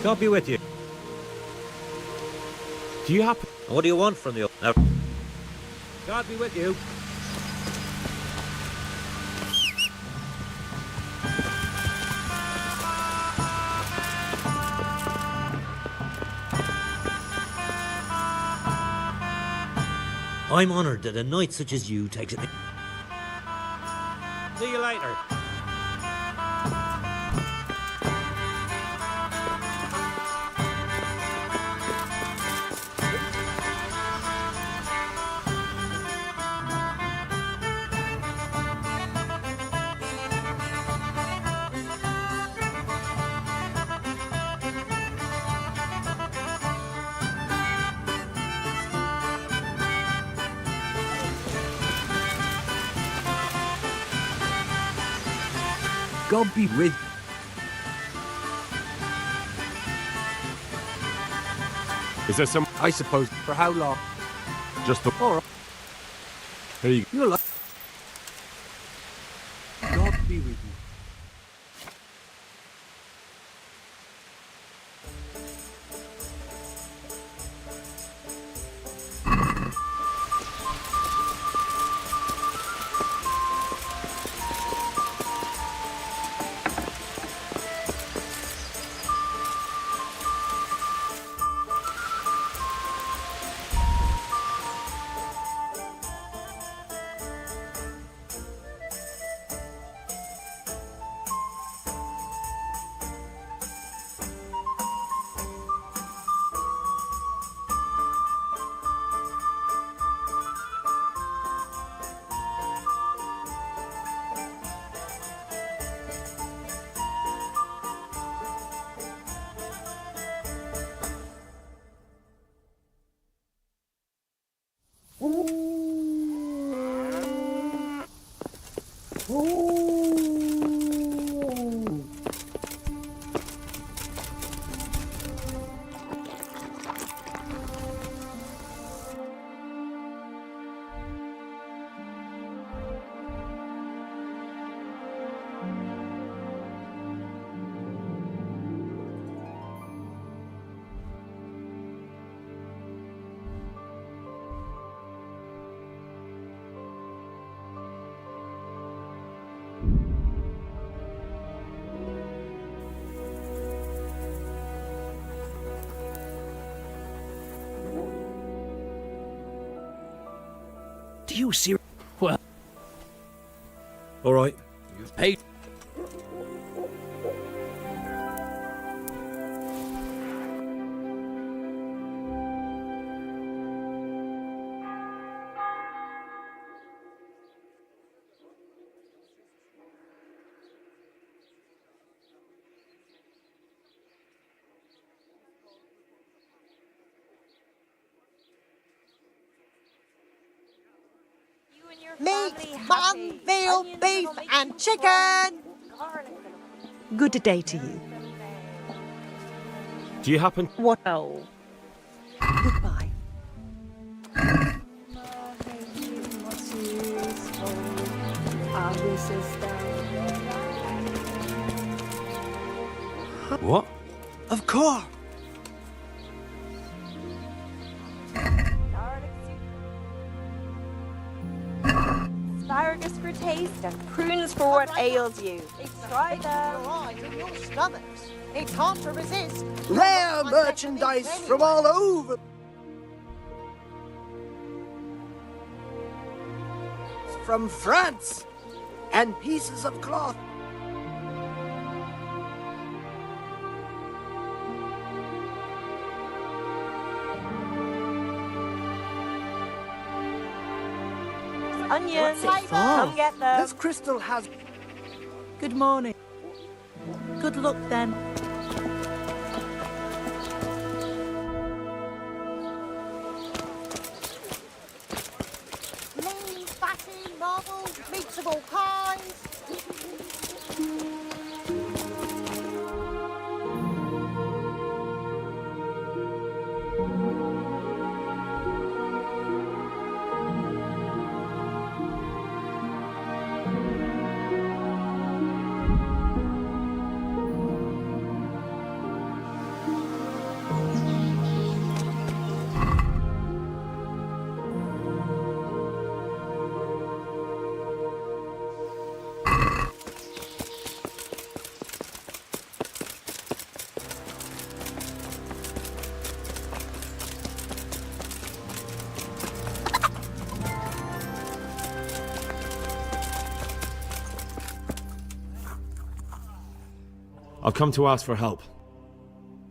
God be with you. Do you happen... What do you want from the... Now, God be with you. I'm honoured that a knight such as you takes it. See you later. God be with. Is there some... I suppose. For how long? Just the... All right. Here you go. You're like. God be with you. Do you see? Well. All right. You've paid. Meat, mutton, veal, beef and chicken. Good day to you. Do you happen... What? Oh. Goodbye. What? Of course. Asparagus for taste and prunes for what ails you. Try them. In your stomachs. It's hard to resist. Rare merchandise from all over. From France. And pieces of cloth. Onions. What's it for? Come get them. This crystal has... Good morning. Good luck then. Lean, fatty, marbles, meats of all kinds. I've come to ask for help.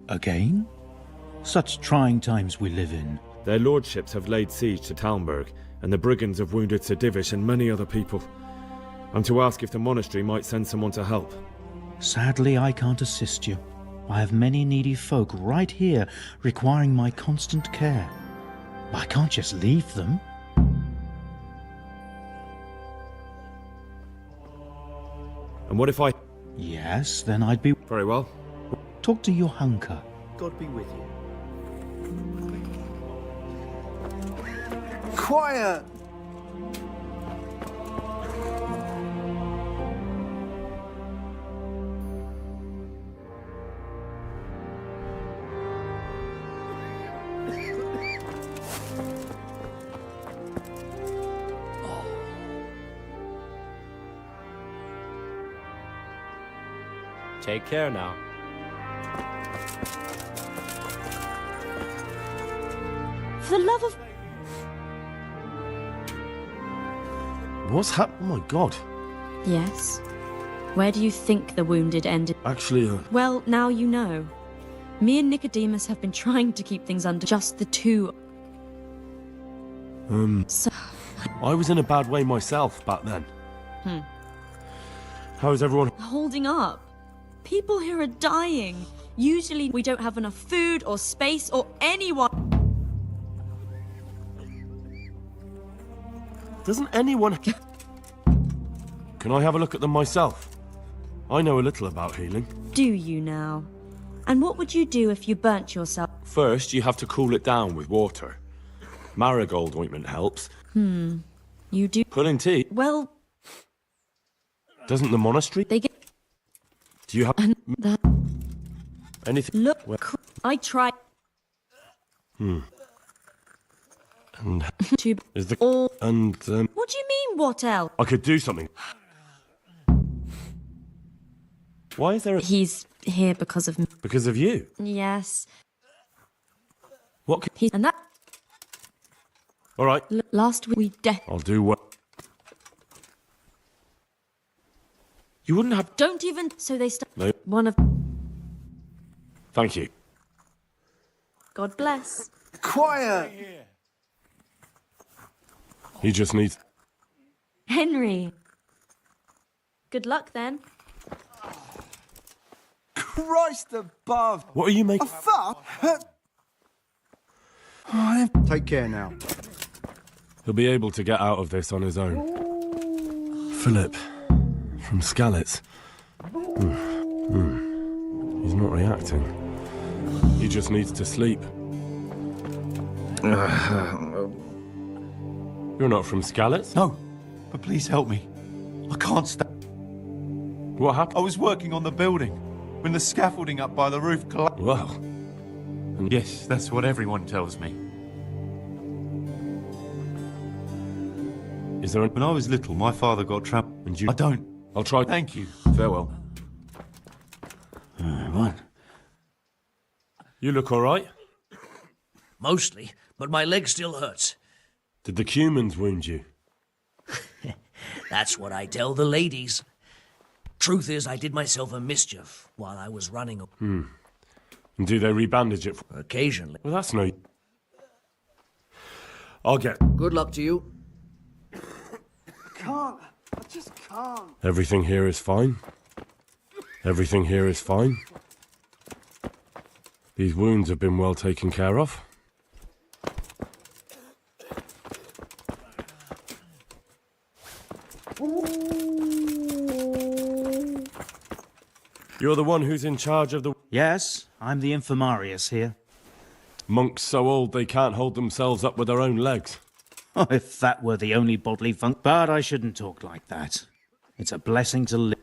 Again? Such trying times we live in. Their lordships have laid siege to Talmberg, and the brigands have wounded Sir Divish and many other people. I'm to ask if the monastery might send someone to help. Sadly, I can't assist you. I have many needy folk right here requiring my constant care. I can't just leave them. And what if I... Yes, then I'd be... Very well. Talk to your hunker. God be with you. Quiet! Take care now. For the love of... What's happened? Oh my god. Yes. Where do you think the wounded ended? Actually, Well, now you know. Me and Nicodemus have been trying to keep things under just the two. So... I was in a bad way myself back then. Hmm. How's everyone? Holding up. People here are dying. Usually we don't have enough food or space or anyone... Doesn't anyone... Can I have a look at them myself? I know a little about healing. Do you now? And what would you do if you burnt yourself? First, you have to cool it down with water. Marigold ointment helps. You do... Pulling teeth? Well... Doesn't the monastery? They get... Do you have... And that... Anything? Look, Well- I tried... And... to... Is the... All... And, What do you mean, what else? I could do something. Why is there a... He's here because of me. Because of you? Yes. What could... He... And that... All right. Last week we I'll do what... You wouldn't have... Don't even... So they start... No. One of... Thank you. God bless. Quiet! He just needs... Henry. Good luck then. Christ above! What are you making? Fuck! Take care now. He'll be able to get out of this on his own. Philip. From Skalitz. He's not reacting. He just needs to sleep. You're not from Skalitz? No, but please help me. I can't stay. What happened? I was working on the building when the scaffolding up by the roof collapsed. Well. Yes, that's what everyone tells me. Is there When I was little, my father got trapped. And you... I don't. I'll try... Thank you. Farewell. What? You look all right? Mostly, but my leg still hurts. Did the Cumans wound you? That's what I tell the ladies. Truth is, I did myself a mischief while I was running. And do they rebandage it? Occasionally. Well, that's no... I'll get... Good luck to you. I can't. I just can't. Everything here is fine. Everything here is fine. These wounds have been well taken care of. You're the one who's in charge of the... Yes, I'm the infirmarius here. Monks so old they can't hold themselves up with their own legs. Oh, if that were the only bodily function. But I shouldn't talk like that. It's a blessing to live.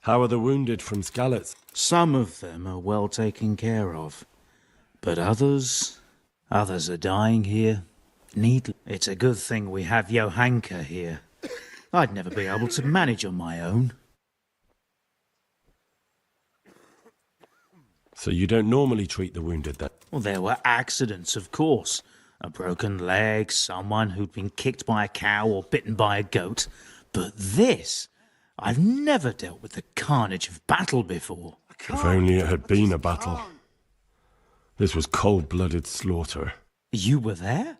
How are the wounded from Skalitz? Some of them are well taken care of. But others are dying here. It's a good thing we have Johanka here. I'd never be able to manage on my own. So you don't normally treat the wounded then? Well, there were accidents, of course. A broken leg, someone who'd been kicked by a cow or bitten by a goat. But this, I've never dealt with the carnage of battle before. If only it had been a battle. This was cold-blooded slaughter. You were there?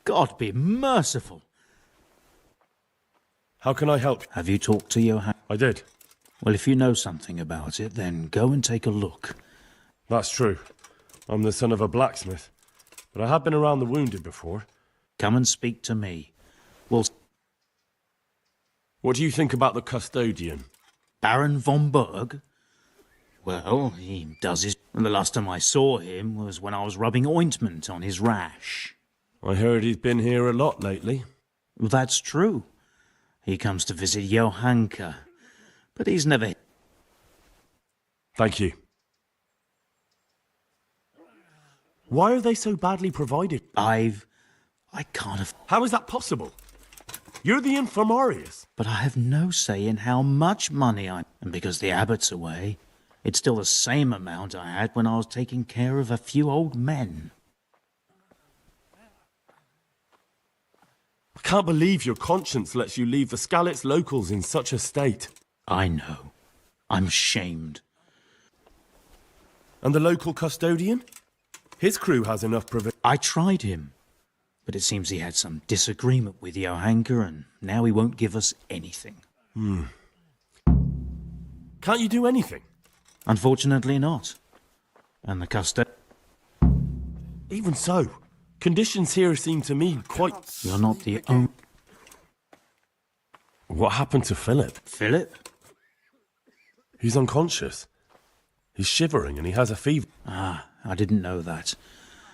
God be merciful. How can I help? Have you talked to Johann? I did. Well, if you know something about it, then go and take a look. That's true. I'm the son of a blacksmith. But I have been around the wounded before. Come and speak to me. Well, what do you think about the custodian? Baron von Berg? Well, he does his... The last time I saw him was when I was rubbing ointment on his rash. I heard he's been here a lot lately. Well, that's true. He comes to visit Johanka, but he's never... Thank you. Why are they so badly provided? I can't have... How is that possible? You're the infirmarius. But I have no say in how much money I... And because the abbot's away, it's still the same amount I had when I was taking care of a few old men. I can't believe your conscience lets you leave the Skalitz locals in such a state. I know. I'm ashamed. And the local custodian? His crew has enough provision. I tried him, but it seems he had some disagreement with Johanka, and now he won't give us anything. Can't you do anything? Unfortunately not. And the Even so, conditions here seem to me quite... You're not the only... What happened to Philip? Philip? He's unconscious. He's shivering and he has a fever. Ah, I didn't know that.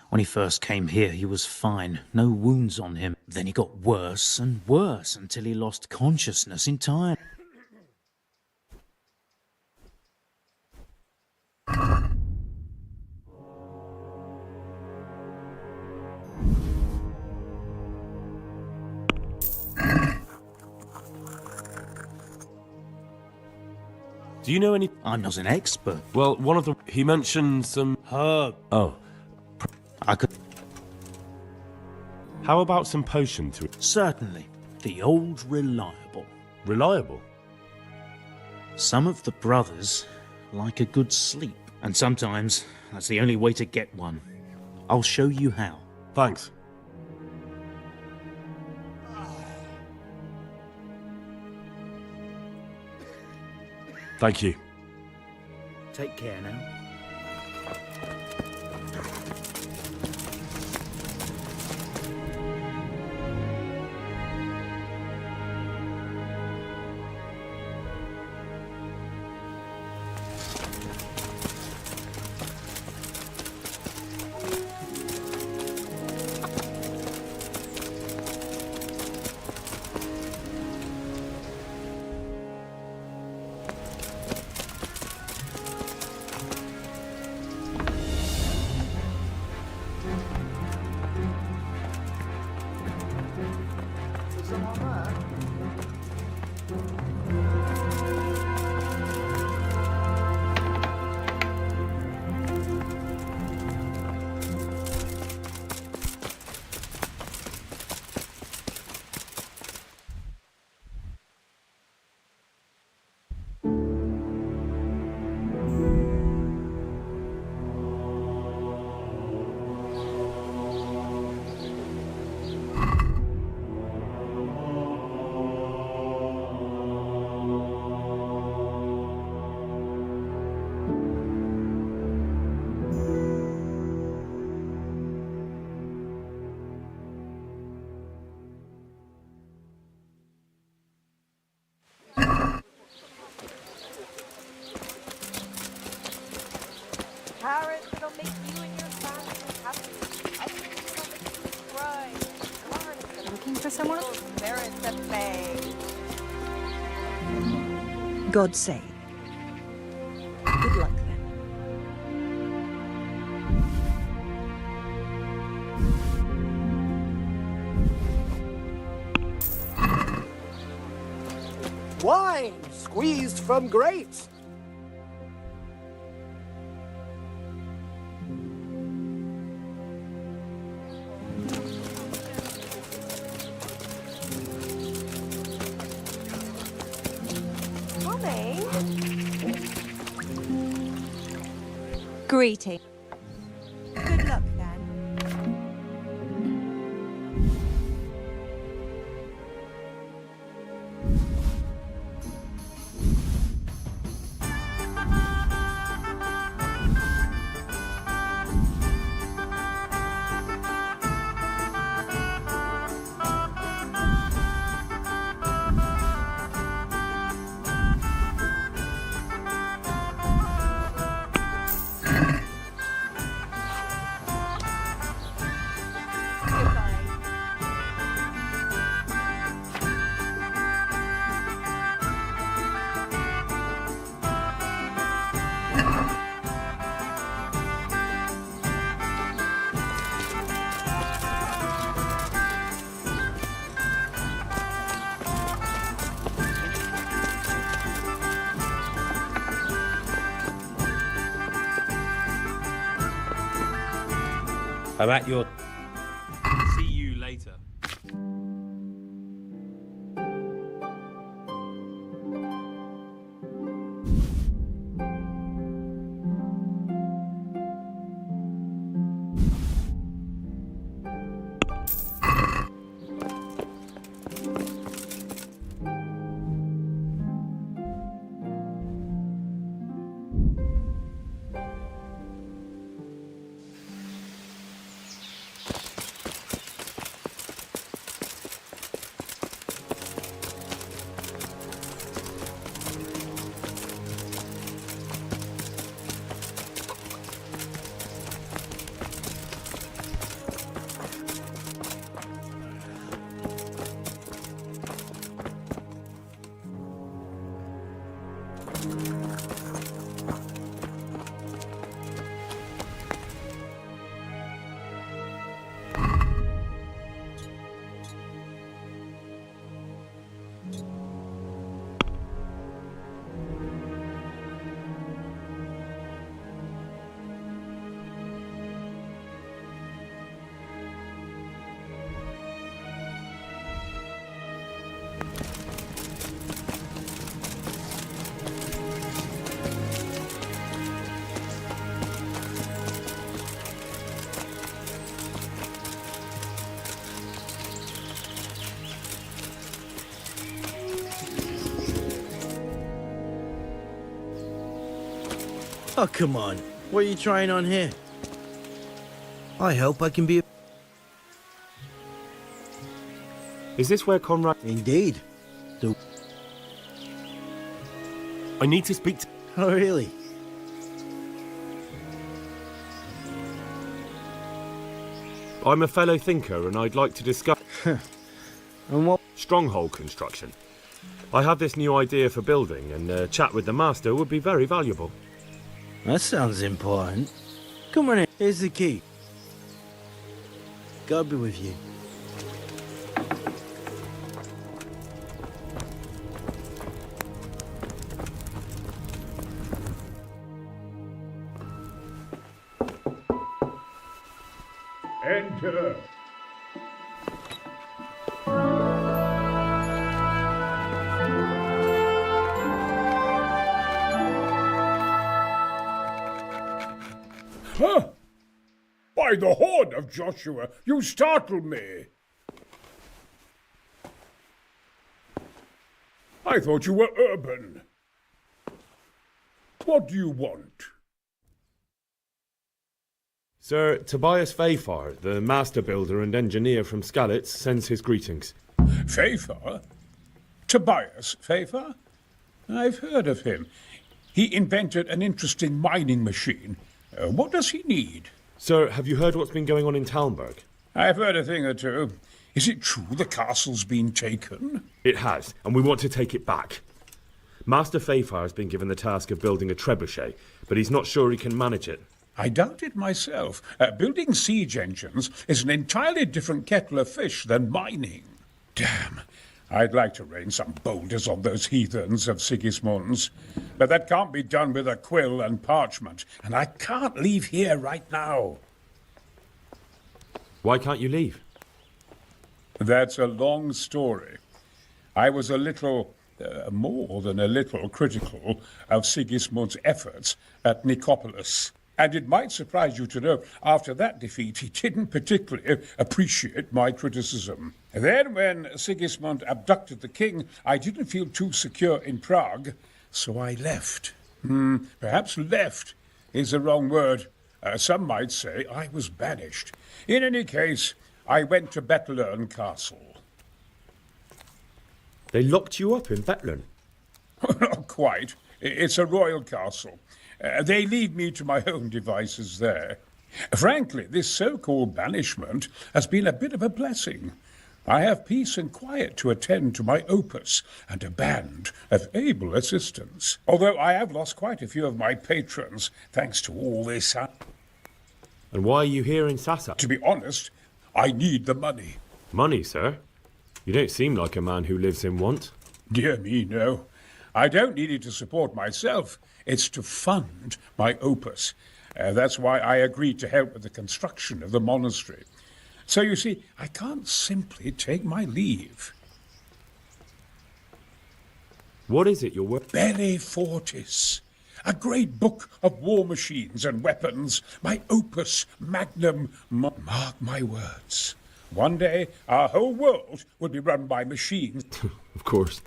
When he first came here, he was fine. No wounds on him. Then he got worse and worse until he lost consciousness entirely. Do you know any... I'm not an expert. Well, one of the... He mentioned some... Herb. Oh. I could... How about some potion to... Certainly. The old reliable. Reliable? Some of the brothers like a good sleep. And sometimes that's the only way to get one. I'll show you how. Thanks. Thank you. Take care now. Carrots that'll make you and your family happy. Ice cream that'll make you cry. Flowers that'll Looking for someone? parents that play. God save. Good luck then. Wine squeezed from grapes. Greeting. Good luck then. I'm at your... See you later. Oh, come on. What are you trying on here? I hope I can be... Is this where Conrad... Indeed. I need to speak to... Oh, really? I'm a fellow thinker and I'd like to discuss... And what? Stronghold construction. I have this new idea for building and a chat with the master would be very valuable. That sounds important. Come on in. Here's the key. God be with you. Enter. Huh? By the horn of Joshua, you startle me. I thought you were urban. What do you want? Sir Tobias Fayfar, the master builder and engineer from Skalitz, sends his greetings. Fayfar? Tobias Fayfar? I've heard of him. He invented an interesting mining machine. What does he need? Sir, have you heard what's been going on in Talmberg? I've heard a thing or two. Is it true the castle's been taken? It has, and we want to take it back. Master Fayfar has been given the task of building a trebuchet, but he's not sure he can manage it. I doubt it myself. Building siege engines is an entirely different kettle of fish than mining. Damn. I'd like to rain some boulders on those heathens of Sigismund's. But that can't be done with a quill and parchment, and I can't leave here right now. Why can't you leave? That's a long story. I was a little, more than a little, critical of Sigismund's efforts at Nicopolis. And it might surprise you to know, after that defeat, he didn't particularly appreciate my criticism. Then, when Sigismund abducted the king, I didn't feel too secure in Prague, so I left. Perhaps left is the wrong word. Some might say I was banished. In any case, I went to Bethlern Castle. They locked you up in Bethlern? Not quite. It's a royal castle. They leave me to my own devices there. Frankly, this so-called banishment has been a bit of a blessing. I have peace and quiet to attend to my opus and a band of able assistants. Although I have lost quite a few of my patrons, thanks to all this. And why are you here in Sassa? To be honest, I need the money. Money, sir? You don't seem like a man who lives in want. Dear me, no. I don't need it to support myself. It's to fund my opus. That's why I agreed to help with the construction of the monastery. So you see, I can't simply take my leave. What is it you're working? Belli Fortis. A great book of war machines and weapons. My opus magnum. Mark my words. One day, our whole world will be run by machines. Of course.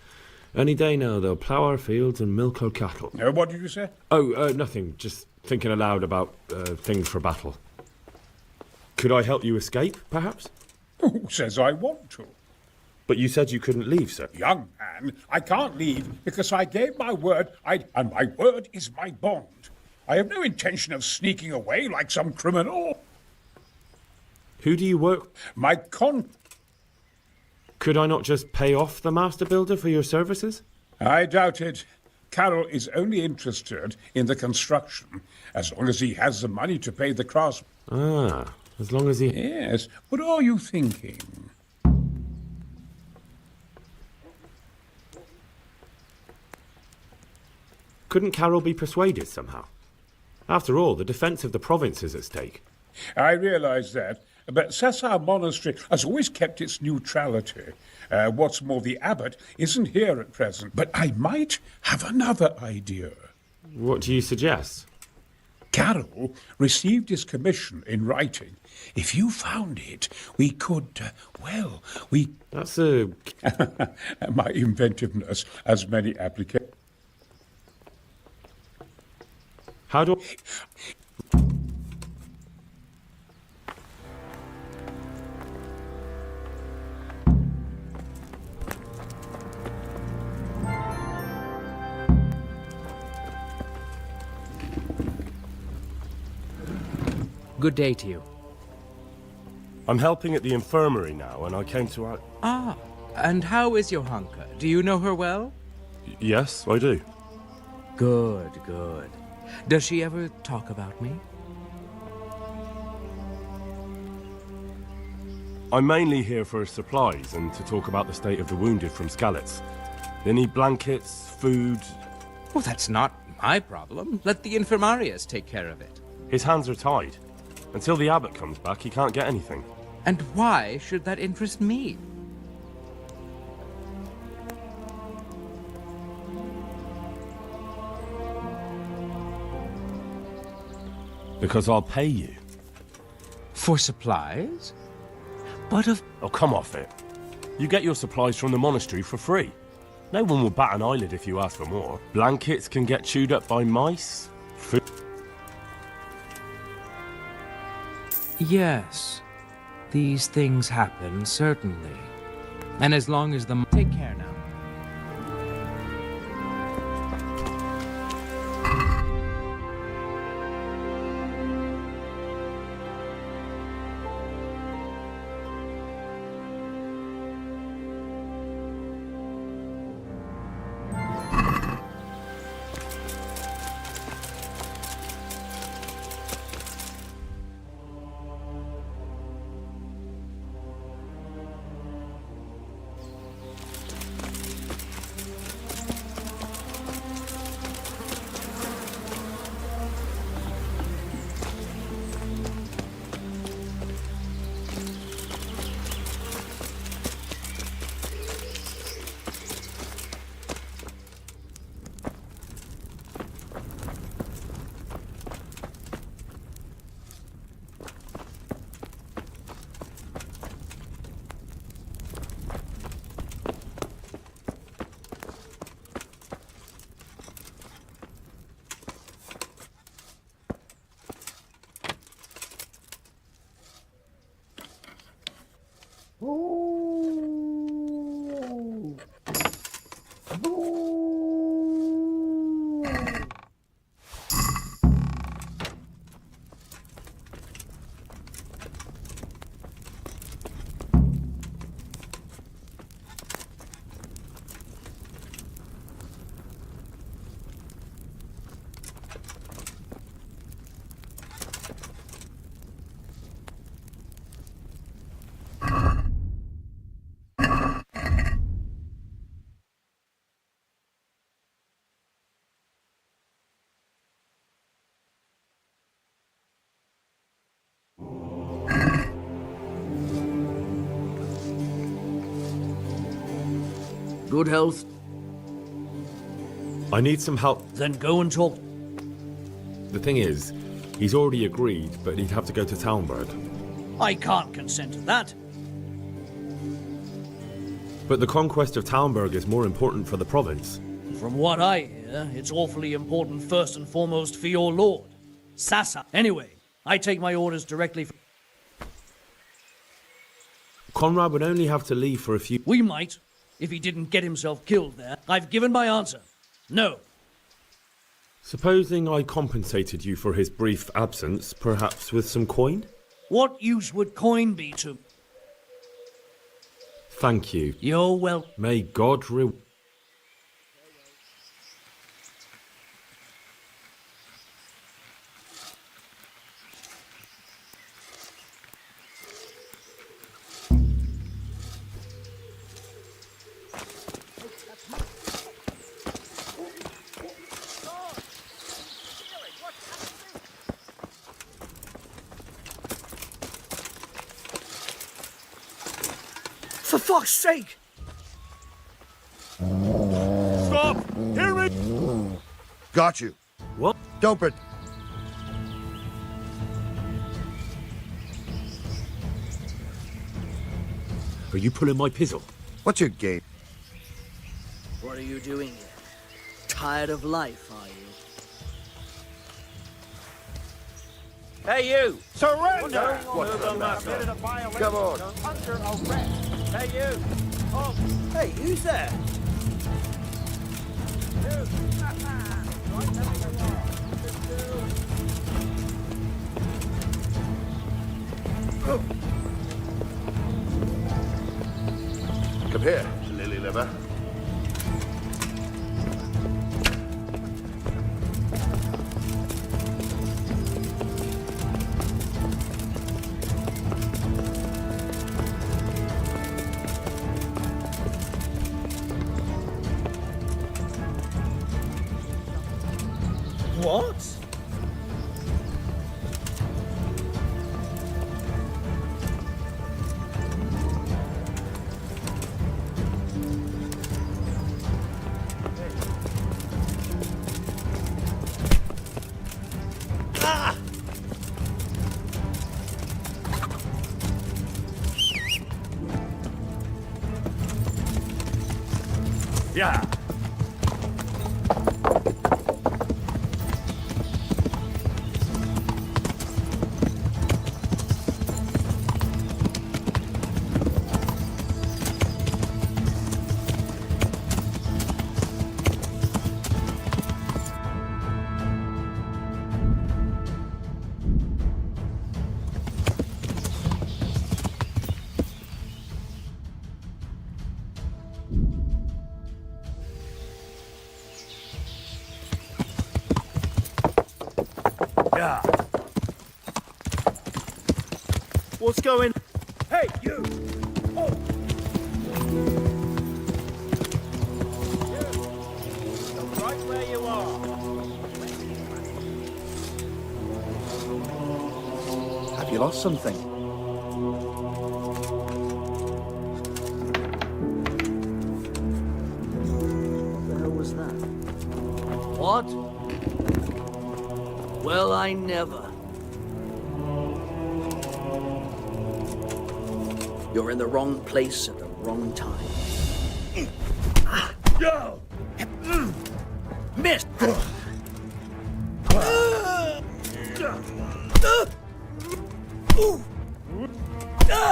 Any day now, they'll plough our fields and milk our cattle. What did you say? Oh, nothing. Just thinking aloud about things for battle. Could I help you escape, perhaps? Who says I want to? But you said you couldn't leave, sir. Young man, I can't leave because I gave my word, and my word is my bond. I have no intention of sneaking away like some criminal. Who do you work? My Could I not just pay off the master builder for your services? I doubt it. Carol is only interested in the construction, as long as he has the money to pay the craftsmen. Ah, as long as he... Yes. What are you thinking? Couldn't Carol be persuaded somehow? After all, the defence of the province is at stake. I realise that, but Sassa Monastery has always kept its neutrality. What's more, the abbot isn't here at present, but I might have another idea. What do you suggest? Carol received his commission in writing. If you found it, we could, That's a... My inventiveness has many applications. How do... Good day to you. I'm helping at the infirmary now, and I came to... Ah, and how is Johanka? Do you know her well? Yes, I do. Good, good. Does she ever talk about me? I'm mainly here for supplies and to talk about the state of the wounded from Skalitz. They need blankets, food... Well, that's not my problem. Let the infirmarius take care of it. His hands are tied. Until the abbot comes back, he can't get anything. And why should that interest me? Because I'll pay you. For supplies? But of... Oh, come off it. You get your supplies from the monastery for free. No one will bat an eyelid if you ask for more. Blankets can get chewed up by mice. Food... Yes. These things happen, certainly. And as long as the... Take care now. good health? I need some help. Then go and talk. The thing is, he's already agreed, but he'd have to go to Talmberg. I can't consent to that. But the conquest of Talmberg is more important for the province. From what I hear, it's awfully important first and foremost for your lord, Sasa. Anyway, I take my orders directly from... Conrad would only have to leave for a few... We might, if he didn't get himself killed there. I've given my answer. No. Supposing I compensated you for his brief absence, perhaps with some coin? What use would coin be to... Thank you. You're welcome. May God reward... For fuck's sake! Stop! Hear me! Got you. What? Dope it. Are you pulling my pizzle? What's your game? What are you doing here? Tired of life, are you? Hey, you! Surrender! What's the matter? Come on. Under arrest. Hey, you! Oh, Hey, who's there? Come here, lily liver. What? Yeah. Yeah. What's going... Hey, you! Oh! stop right where you are. Have you lost something? What the hell was that? What? Well, I never. You're in the wrong place at the wrong time. Yo! Missed!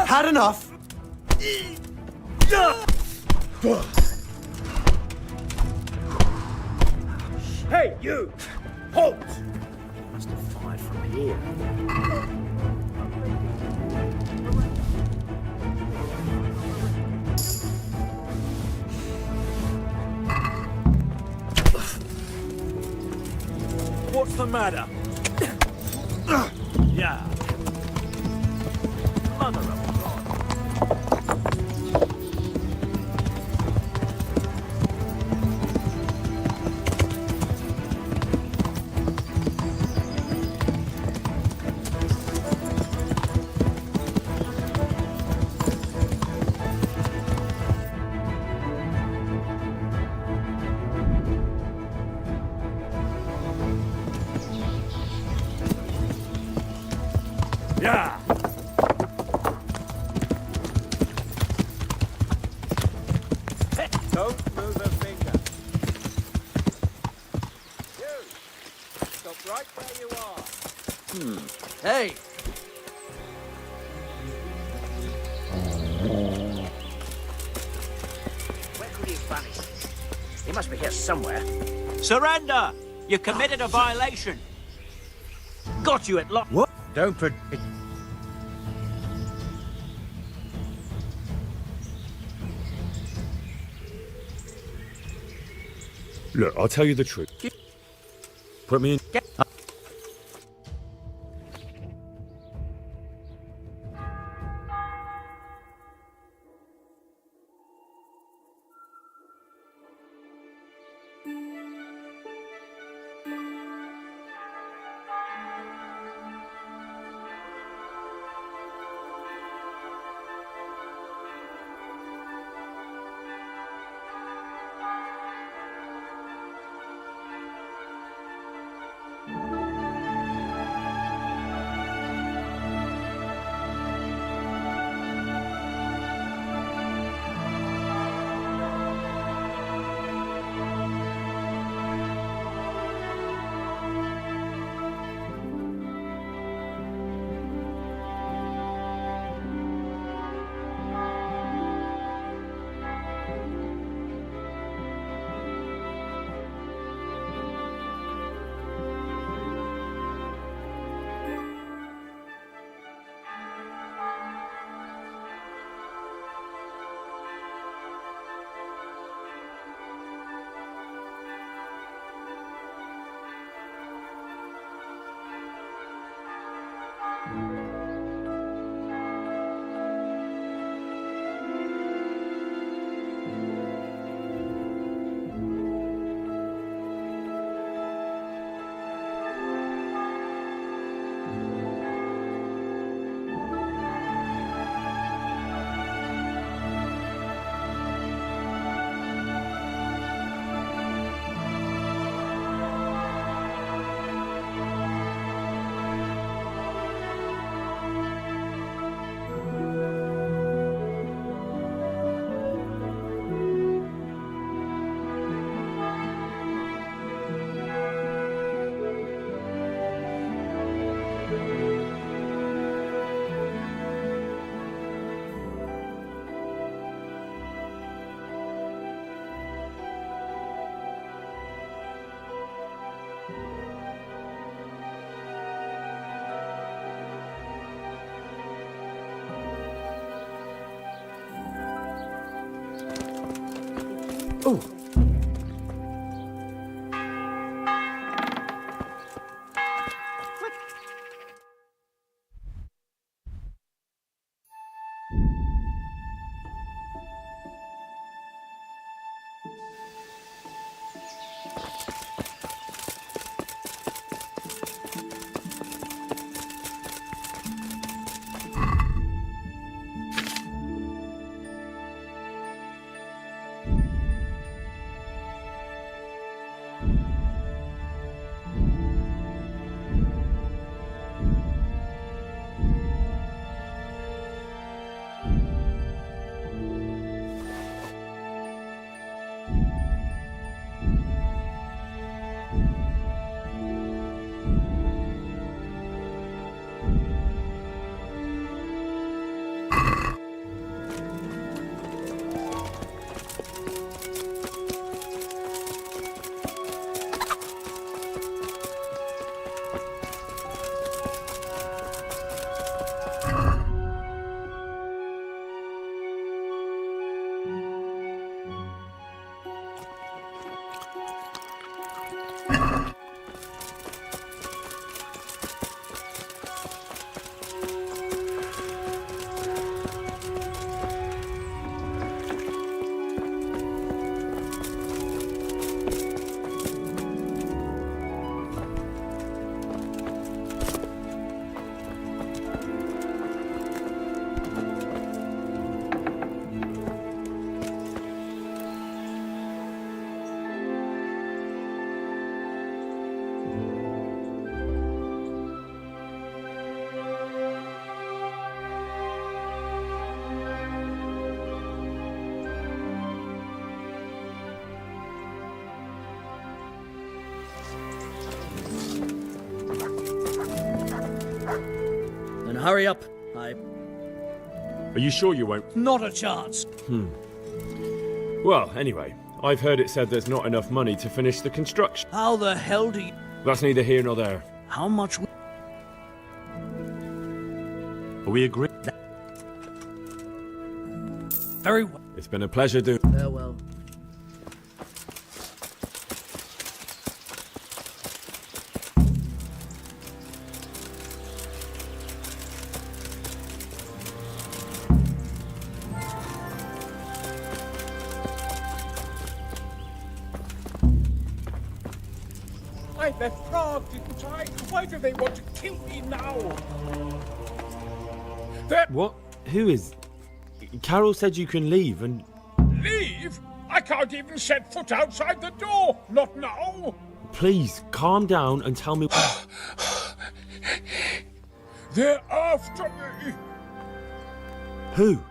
Had enough! Hey, you! Halt! Must have fired from here. What's the matter? Yeah. Mother of Yeah. Don't move a finger. You! Stop right where you are. Hey! Where could he have vanished? He must be here somewhere. Surrender! You committed a violation. Got you at lock. What? Don't Look, I'll tell you the truth. Put me in. Oh. hurry up. Are you sure you won't? Not a chance. Well, anyway, I've heard it said there's not enough money to finish the construction. How the hell do you... That's neither here nor there. How much... Are we agreed? Very well. It's been a pleasure doing... Farewell. I left Prague, didn't I? Why do they want to kill me now? What? Who is... Carol said you can leave and... Leave? I can't even set foot outside the door. Not now. Please, calm down and tell me... They're after me. Who?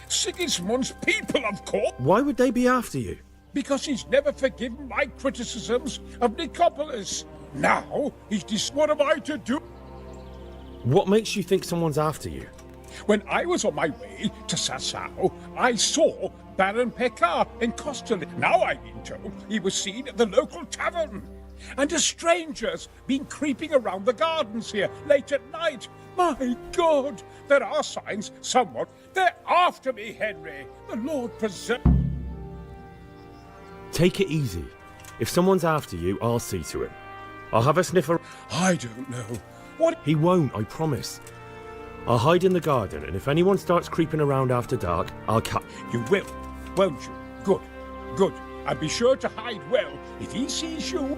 Sigismund's people, of course. Why would they be after you? Because he's never forgiven my criticisms of Nicopolis. Now, what am I to do? What makes you think someone's after you? When I was on my way to Sassau, I saw Baron Pekar in Kosteli. Now I've been told he was seen at the local tavern. And a stranger's been creeping around the gardens here late at night. My God, there are signs somewhat. They're after me, Henry. The Lord preserve... Take it easy. If someone's after you, I'll see to him. I'll have a sniffer... I don't know. What... He won't, I promise. I'll hide in the garden, and if anyone starts creeping around after dark, I'll cut... You will, won't you? Good, good. And be sure to hide well if he sees you.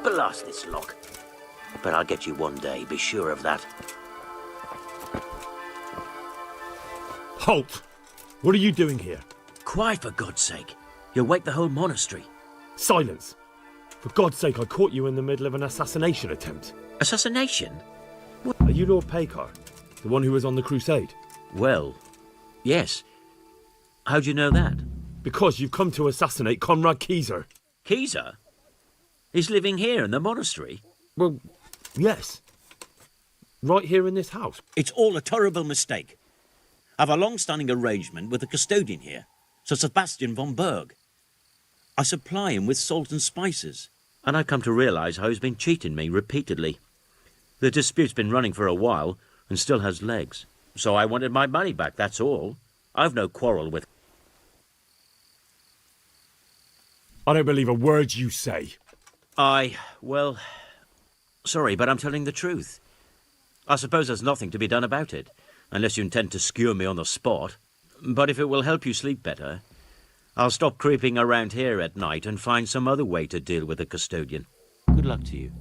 never last this long. But I'll get you one day, be sure of that. Halt! What are you doing here? Quiet, for God's sake. You'll wake the whole monastery. Silence! For God's sake, I caught you in the middle of an assassination attempt. Assassination? Are you Lord Pekar? The one who was on the crusade? Well, yes. How'd you know that? Because you've come to assassinate Conrad Kieser. Kieser? He's living here in the monastery? Well, yes. Right here in this house. It's all a terrible mistake. I've a long-standing arrangement with the custodian here, Sir Sebastian von Berg. I supply him with salt and spices, and I've come to realise how he's been cheating me repeatedly. The dispute's been running for a while and still has legs, so I wanted my money back, that's all. I've no quarrel with... I don't believe a word you say. Well, sorry, but I'm telling the truth. I suppose there's nothing to be done about it, unless you intend to skewer me on the spot. But if it will help you sleep better, I'll stop creeping around here at night and find some other way to deal with the custodian. Good luck to you.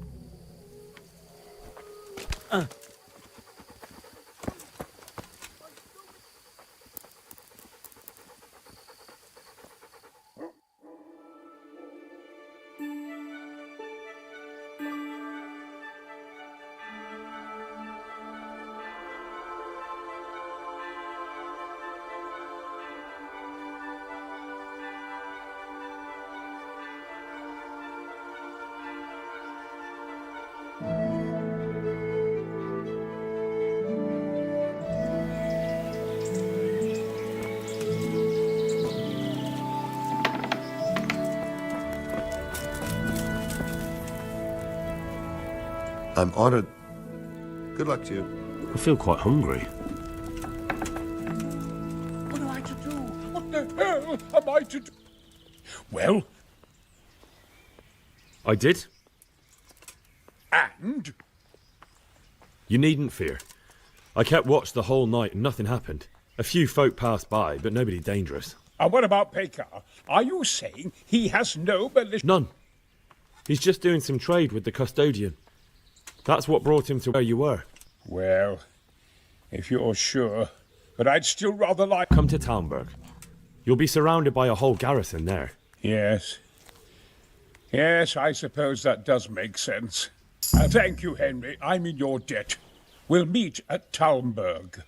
I'm honored. Good luck to you. I feel quite hungry. What am I to do? What the hell am I to do? Well? I did. And? You needn't fear. I kept watch the whole night and nothing happened. A few folk passed by, but nobody dangerous. And what about Pekar? Are you saying he has no malicious... None. He's just doing some trade with the custodian. That's what brought him to where you were. Well, if you're sure. But I'd still rather like... Come to Talmberg. You'll be surrounded by a whole garrison there. Yes. Yes, I suppose that does make sense. Thank you, Henry. I'm in your debt. We'll meet at Talmberg.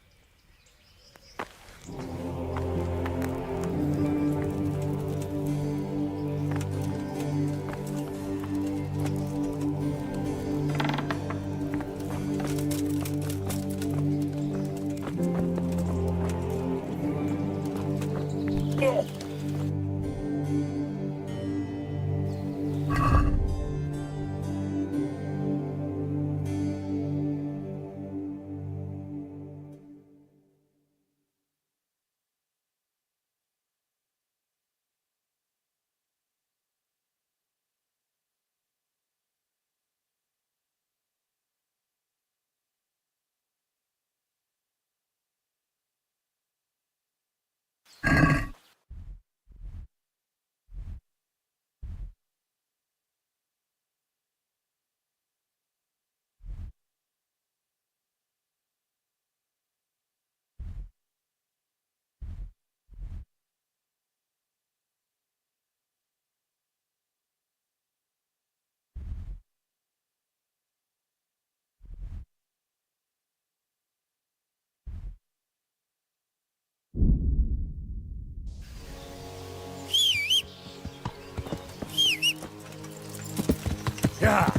Yeah.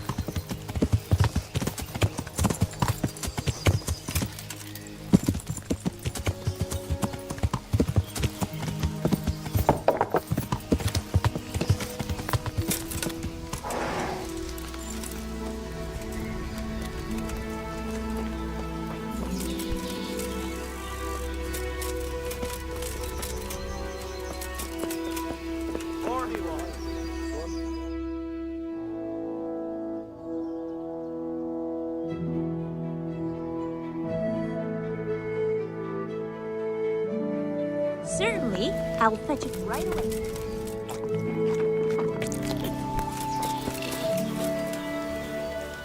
Certainly, I'll fetch it right away.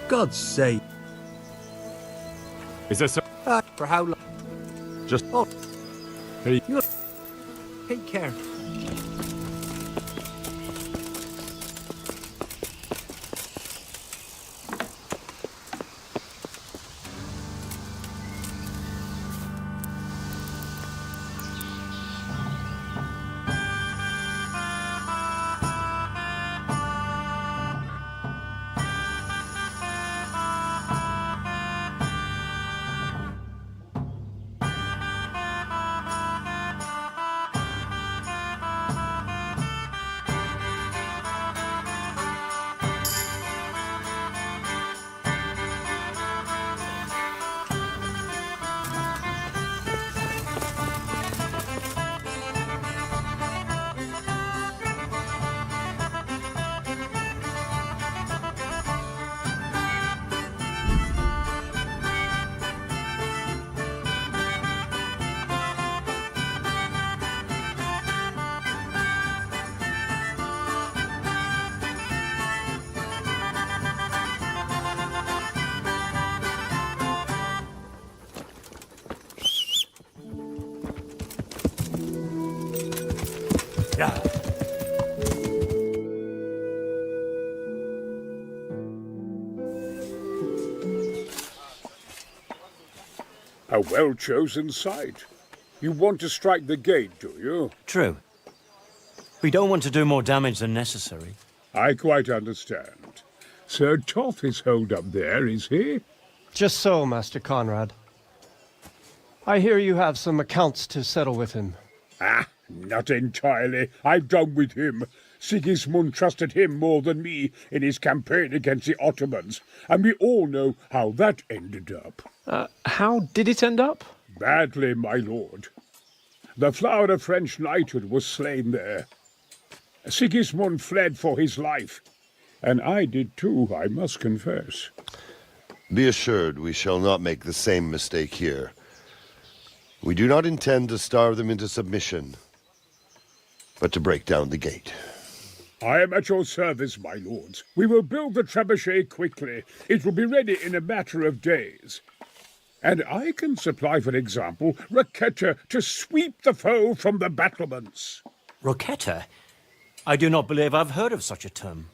God's sake. Is there For how long? just... Oh, Hey, you take care. Yeah. A well-chosen site. You want to strike the gate, do you? True. We don't want to do more damage than necessary. I quite understand. Sir Toth is holed up there, is he? Just so, Master Conrad. I hear you have some accounts to settle with him. Ah, not entirely. I've done with him. Sigismund trusted him more than me in his campaign against the Ottomans, and we all know how that ended up. How did it end up? Badly, my lord. The flower of French knighthood was slain there. Sigismund fled for his life, and I did too, I must confess. Be assured we shall not make the same mistake here. We do not intend to starve them into submission, but to break down the gate. I am at your service, my lords. We will build the trebuchet quickly. It will be ready in a matter of days. And I can supply, for example, Roquetta to sweep the foe from the battlements. Roquetta? I do not believe I've heard of such a term.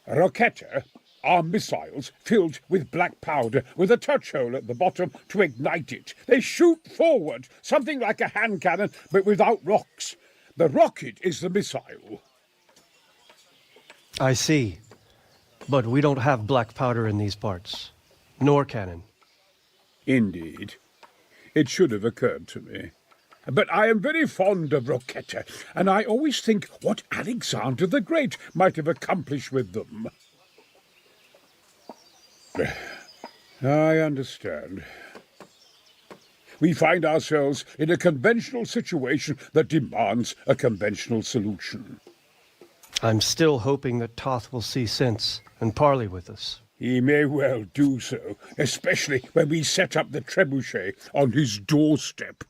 Roquetta are missiles filled with black powder with a touch hole at the bottom to ignite it. They shoot forward, something like a hand cannon, but without rocks. The rocket is the missile. I see. But we don't have black powder in these parts. Nor cannon. Indeed. It should have occurred to me. But I am very fond of Roquetta, and I always think what Alexander the Great might have accomplished with them. I understand. We find ourselves in a conventional situation that demands a conventional solution. I'm still hoping that Toth will see sense and parley with us. He may well do so, especially when we set up the trebuchet on his doorstep.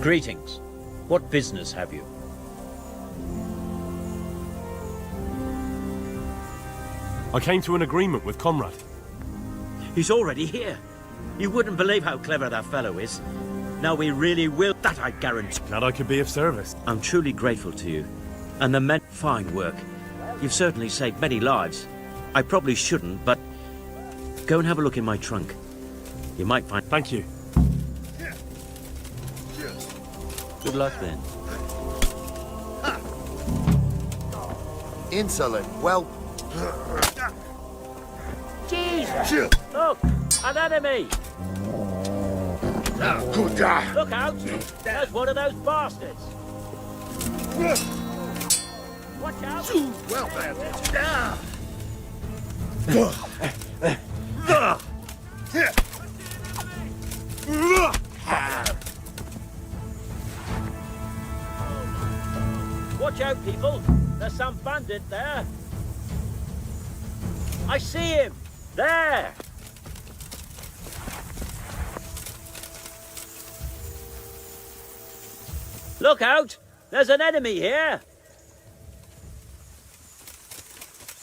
Greetings. What business have you? I came to an agreement with Conrad. He's already here. You wouldn't believe how clever that fellow is. Now we really will, that I guarantee. Glad I could be of service. I'm truly grateful to you. And the men, fine work. You've certainly saved many lives. I probably shouldn't, but go and have a look in my trunk. You might find... Thank you. Good luck then. Insolent, well... Jesus! Look! An enemy! Look out! There's one of those bastards! Watch out! Well, Watch out, people! There's some bandit there! I see him! There! Look out! There's an enemy here!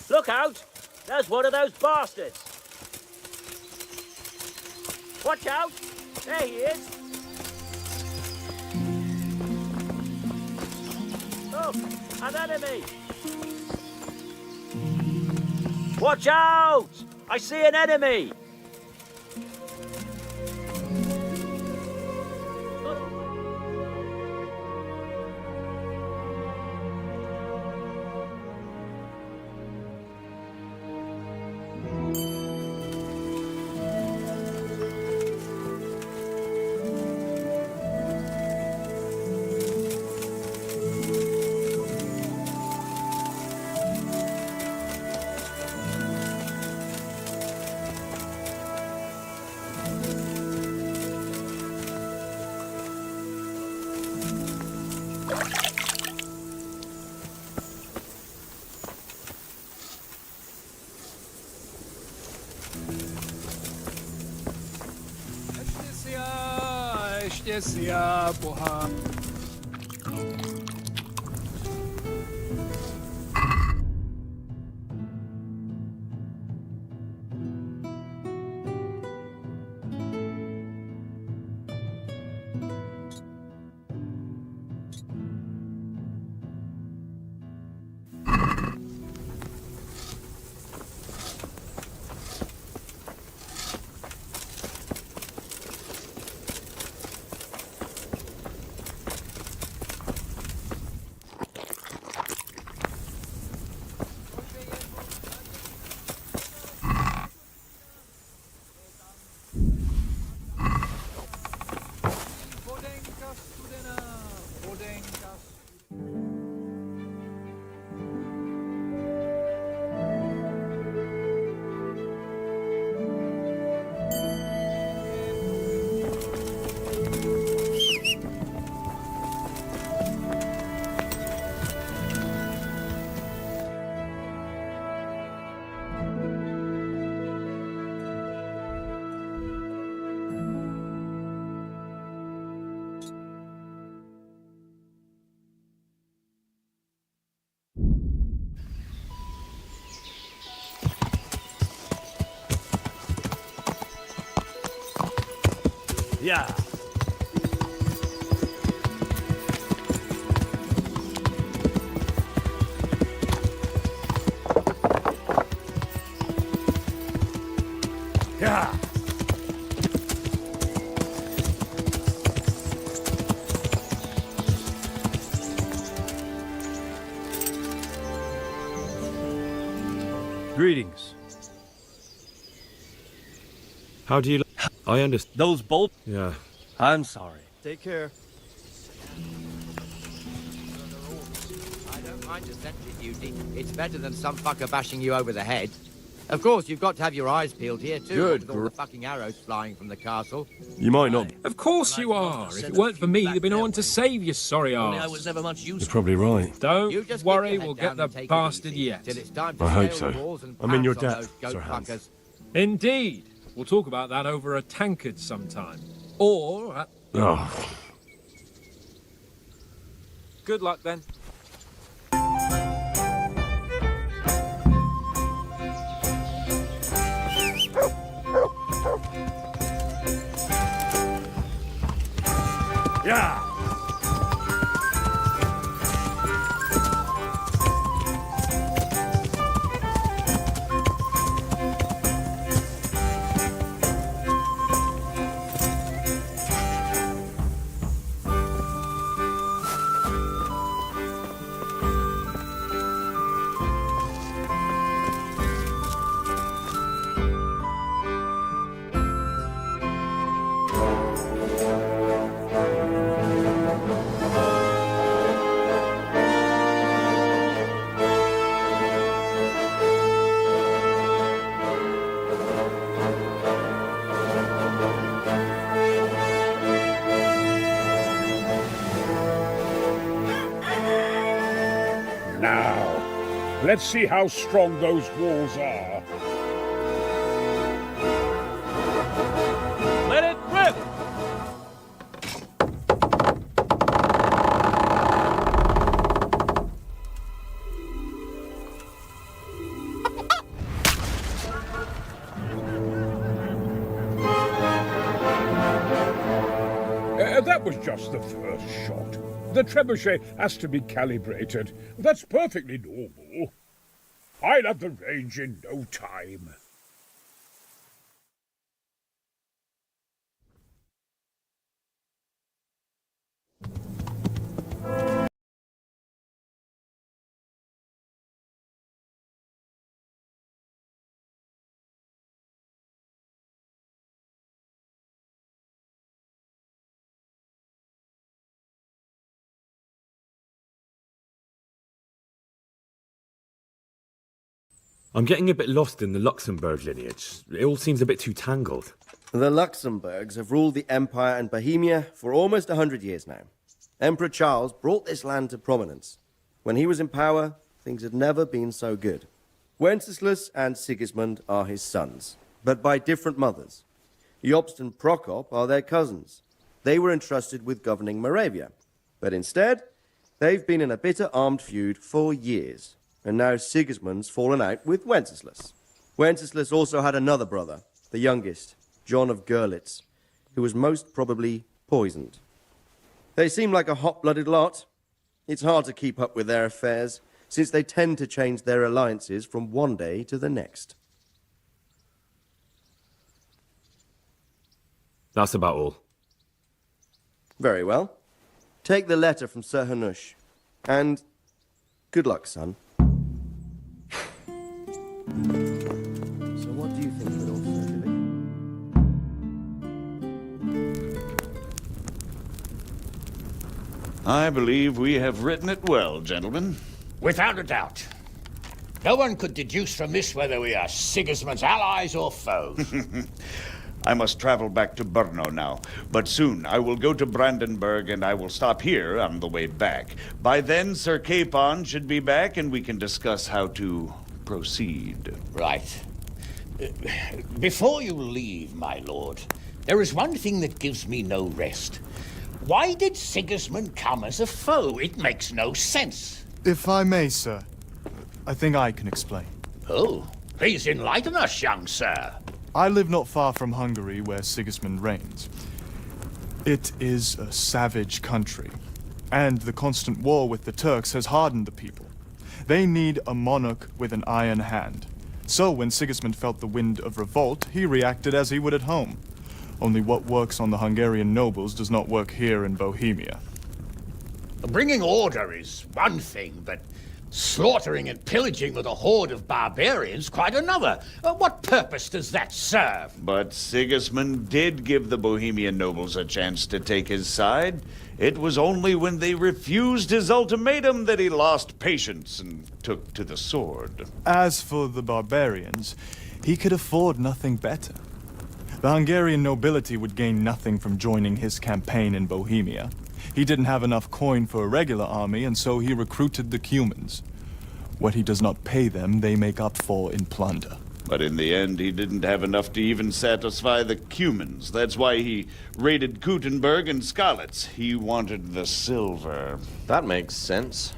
Look out! There's one of those bastards! Watch out! There he is! Look! An enemy! Watch out! I see an enemy! Yeah. Yeah. Greetings. How do you... I understand. Those bolts? Yeah. I'm sorry. Take care. I don't mind the sentry duty. It's better than some fucker bashing you over the head. Of course, you've got to have your eyes peeled here, too, Good with all the fucking arrows flying from the castle. You might not... Of course you are. If it weren't for me, there'd be no one to save you, sorry Only I arse. was never much use. You're probably right. You Don't just keep worry, your head we'll down get the and take it bastard easy yet. till it's time to I hope scale the so. walls and I'm in your pounce on debt, those Sir goat Hans. fuckers. Indeed. We'll talk about that over a tankard sometime. Or at... Oh. Good luck then. Yeah. Now, let's see how strong those walls are. Let it rip! was just the first shot. The trebuchet has to be calibrated. That's perfectly normal. I'll have the range in no time. I'm getting a bit lost in the Luxembourg lineage. It all seems a bit too tangled. The Luxembourgs have ruled the Empire and Bohemia for almost 100 years now. Emperor Charles brought this land to prominence. When he was in power, things had never been so good. Wenceslas and Sigismund are his sons, but by different mothers. Jobst and Prokop are their cousins. They were entrusted with governing Moravia, but instead, they've been in a bitter armed feud for years. And now Sigismund's fallen out with Wenceslas. Wenceslas also had another brother, the youngest, John of Görlitz, who was most probably poisoned. They seem like a hot-blooded lot. It's hard to keep up with their affairs, since they tend to change their alliances from one day to the next. That's about all. Very well. Take the letter from Sir Hanush, and good luck, son. So what do you think of it all, Sir Dilly? I believe we have written it well, gentlemen. Without a doubt. No one could deduce from this whether we are Sigismund's allies or foes. I must travel back to Brno now, but soon I will go to Brandenburg and I will stop here on the way back. By then, Sir Capon should be back and we can discuss how to proceed. Right. Before you leave, my lord, there is one thing that gives me no rest. Why did Sigismund come as a foe? It makes no sense. If I may, sir, I think I can explain. Oh, please enlighten us, young sir. I live not far from Hungary, where Sigismund reigns. It is a savage country, and the constant war with the Turks has hardened the people. They need a monarch with an iron hand. So when Sigismund felt the wind of revolt, he reacted as he would at home. Only what works on the Hungarian nobles does not work here in Bohemia. Bringing order is one thing, but slaughtering and pillaging with a horde of barbarians quite another. What purpose does that serve? But Sigismund did give the Bohemian nobles a chance to take his side. It was only when they refused his ultimatum that he lost patience and took to the sword. As for the barbarians, he could afford nothing better. The Hungarian nobility would gain nothing from joining his campaign in Bohemia. He didn't have enough coin for a regular army, and so he recruited the Cumans. What he does not pay them, they make up for in plunder. But in the end, he didn't have enough to even satisfy the Cumans. That's why he raided Kuttenberg and Skalitz. He wanted the silver. That makes sense.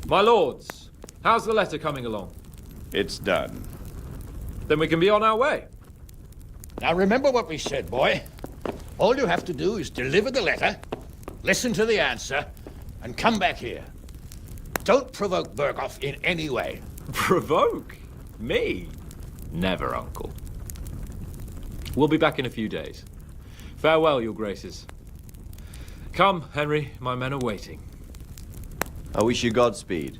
My lords, how's the letter coming along? It's done. Then we can be on our way. Now remember what we said, boy. All you have to do is deliver the letter, listen to the answer, and come back here. Don't provoke Berghoff in any way. Provoke? Me? Never, Uncle. We'll be back in a few days. Farewell, your graces. Come, Henry, my men are waiting. I wish you Godspeed.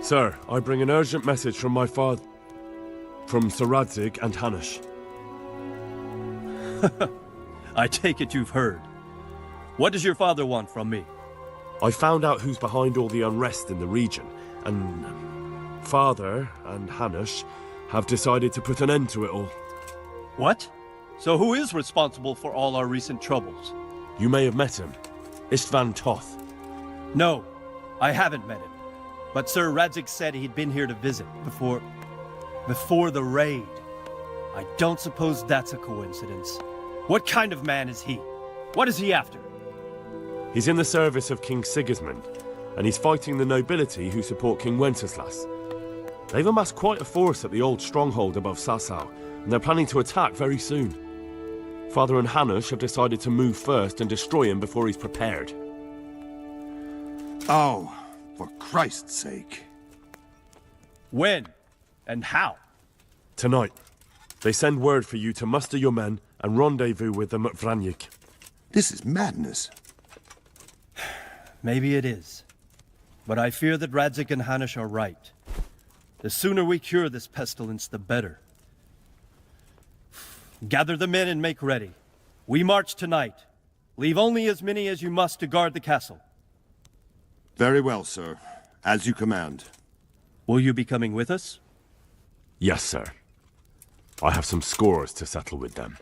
Sir, I bring an urgent message from my father... from Sir Radzig and Hanush. I take it you've heard. What does your father want from me? I found out who's behind all the unrest in the region, and... Father and Hanush have decided to put an end to it all. What? So who is responsible for all our recent troubles? You may have met him. Istvan Toth. No, I haven't met him. But Sir Radzig said he'd been here to visit before the raid. I don't suppose that's a coincidence. What kind of man is he? What is he after? He's in the service of King Sigismund, and he's fighting the nobility who support King Wenceslas. They've amassed quite a force at the old stronghold above Sasau, and they're planning to attack very soon. Father and Hanush have decided to move first and destroy him before he's prepared. Oh, for Christ's sake. When? And how? Tonight. They send word for you to muster your men and rendezvous with them at Vranyik. This is madness. Maybe it is. But I fear that Radzig and Hanush are right. The sooner we cure this pestilence, the better. Gather the men and make ready. We march tonight. Leave only as many as you must to guard the castle. Very well, sir. As you command. Will you be coming with us? Yes, sir. I have some scores to settle with them.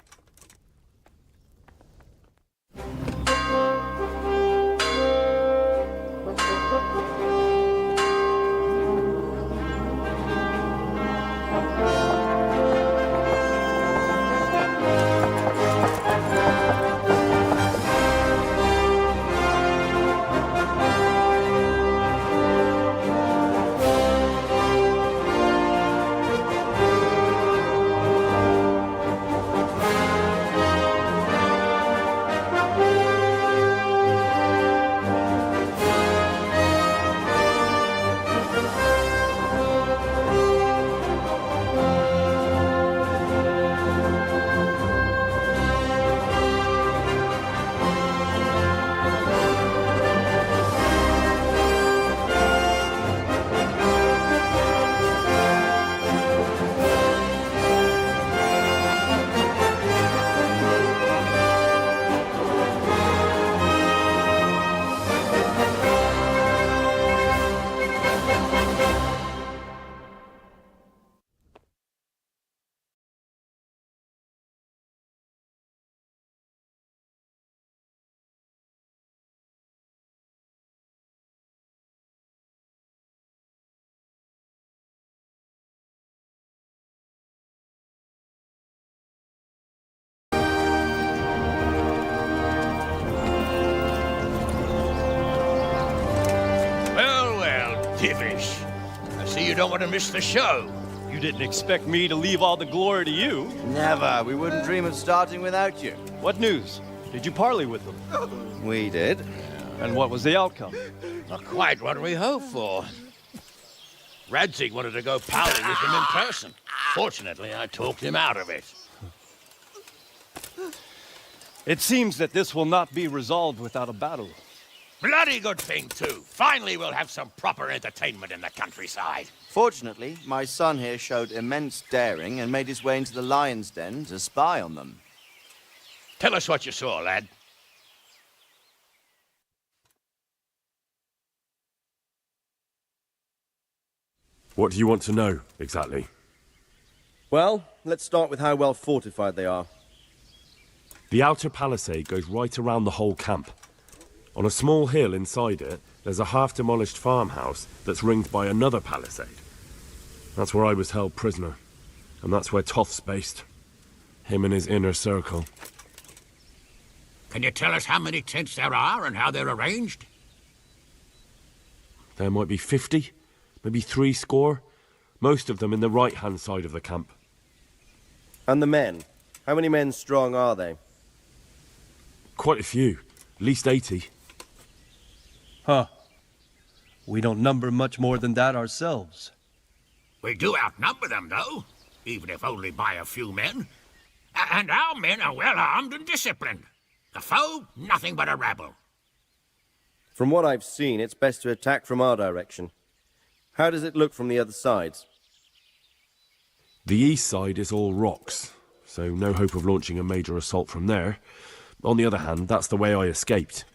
Divish. I see you don't want to miss the show. You didn't expect me to leave all the glory to you. Never. We wouldn't dream of starting without you. What news? Did you parley with them? We did. And what was the outcome? Not quite what we hoped for. Radzig wanted to go parley with him in person. Fortunately, I talked him out of it. It seems that this will not be resolved without a battle. Bloody good thing, too. Finally, we'll have some proper entertainment in the countryside. Fortunately, my son here showed immense daring and made his way into the lion's den to spy on them. Tell us what you saw, lad. What do you want to know, exactly? Well, let's start with how well fortified they are. The outer palisade goes right around the whole camp. On a small hill inside it, there's a half-demolished farmhouse that's ringed by another palisade. That's where I was held prisoner. And that's where Toth's based. Him and his inner circle. Can you tell us how many tents there are and how they're arranged? There might be 50, maybe 70. Most of them in the right-hand side of the camp. And the men? How many men strong are they? Quite a few. At least 80. Huh. We don't number much more than that ourselves. We do outnumber them, though, even if only by a few men. And our men are well armed and disciplined. The foe, nothing but a rabble. From what I've seen, it's best to attack from our direction. How does it look from the other sides? The east side is all rocks, so no hope of launching a major assault from there. On the other hand, that's the way I escaped.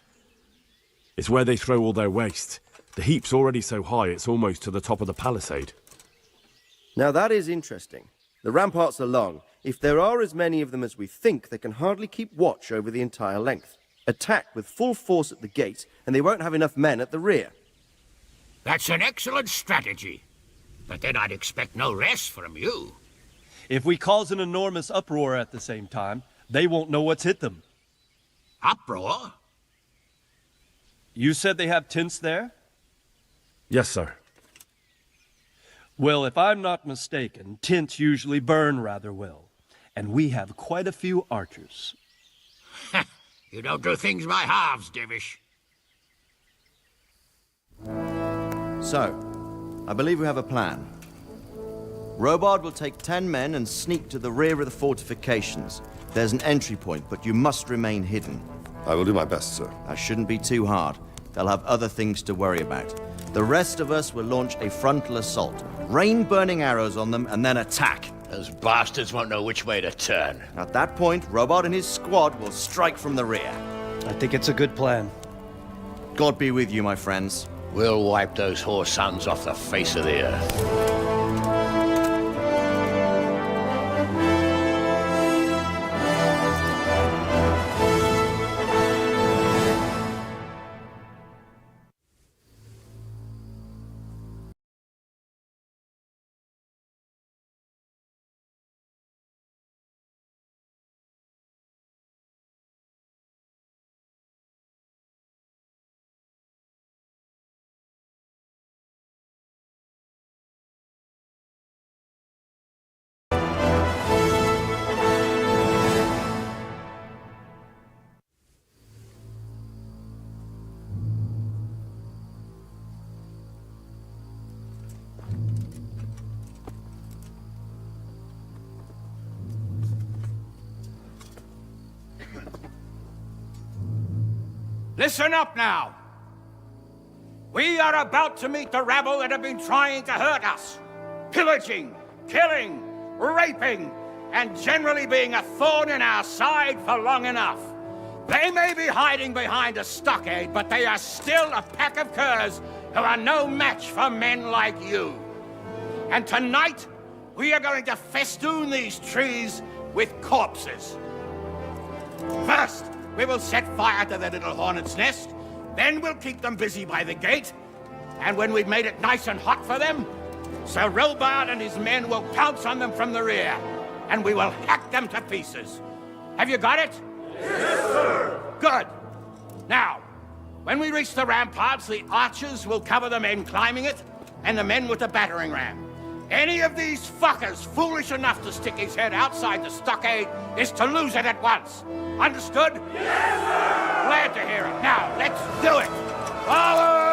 It's where they throw all their waste. The heap's already so high it's almost to the top of the palisade. Now that is interesting. The ramparts are long. If there are as many of them as we think, they can hardly keep watch over the entire length. Attack with full force at the gate, and they won't have enough men at the rear. That's an excellent strategy. But then I'd expect no rest from you. If we cause an enormous uproar at the same time, they won't know what's hit them. Uproar? You said they have tents there? Yes, sir. Well, if I'm not mistaken, tents usually burn rather well. And we have quite a few archers. You don't do things by halves, Divish. So, I believe we have a plan. Robard will take 10 men and sneak to the rear of the fortifications. There's an entry point, but you must remain hidden. I will do my best, sir. That shouldn't be too hard. They'll have other things to worry about. The rest of us will launch a frontal assault. Rain burning arrows on them and then attack. Those bastards won't know which way to turn. At that point, Robard and his squad will strike from the rear. I think it's a good plan. God be with you, my friends. We'll wipe those whore sons off the face of the earth. Listen up now. We are about to meet the rabble that have been trying to hurt us. Pillaging, killing, raping, and generally being a thorn in our side for long enough. They may be hiding behind a stockade, but they are still a pack of curs who are no match for men like you. And tonight, we are going to festoon these trees with corpses. First, we will set fire to their little hornet's nest. Then we'll keep them busy by the gate. And when we've made it nice and hot for them, Sir Robard and his men will pounce on them from the rear. And we will hack them to pieces. Have you got it? Yes, sir! Good. Now, when we reach the ramparts, the archers will cover the men climbing it, and the men with the battering ram. Any of these fuckers foolish enough to stick his head outside the stockade is to lose it at once. Understood? Yes, sir! Glad to hear it. Now, let's do it. Forward!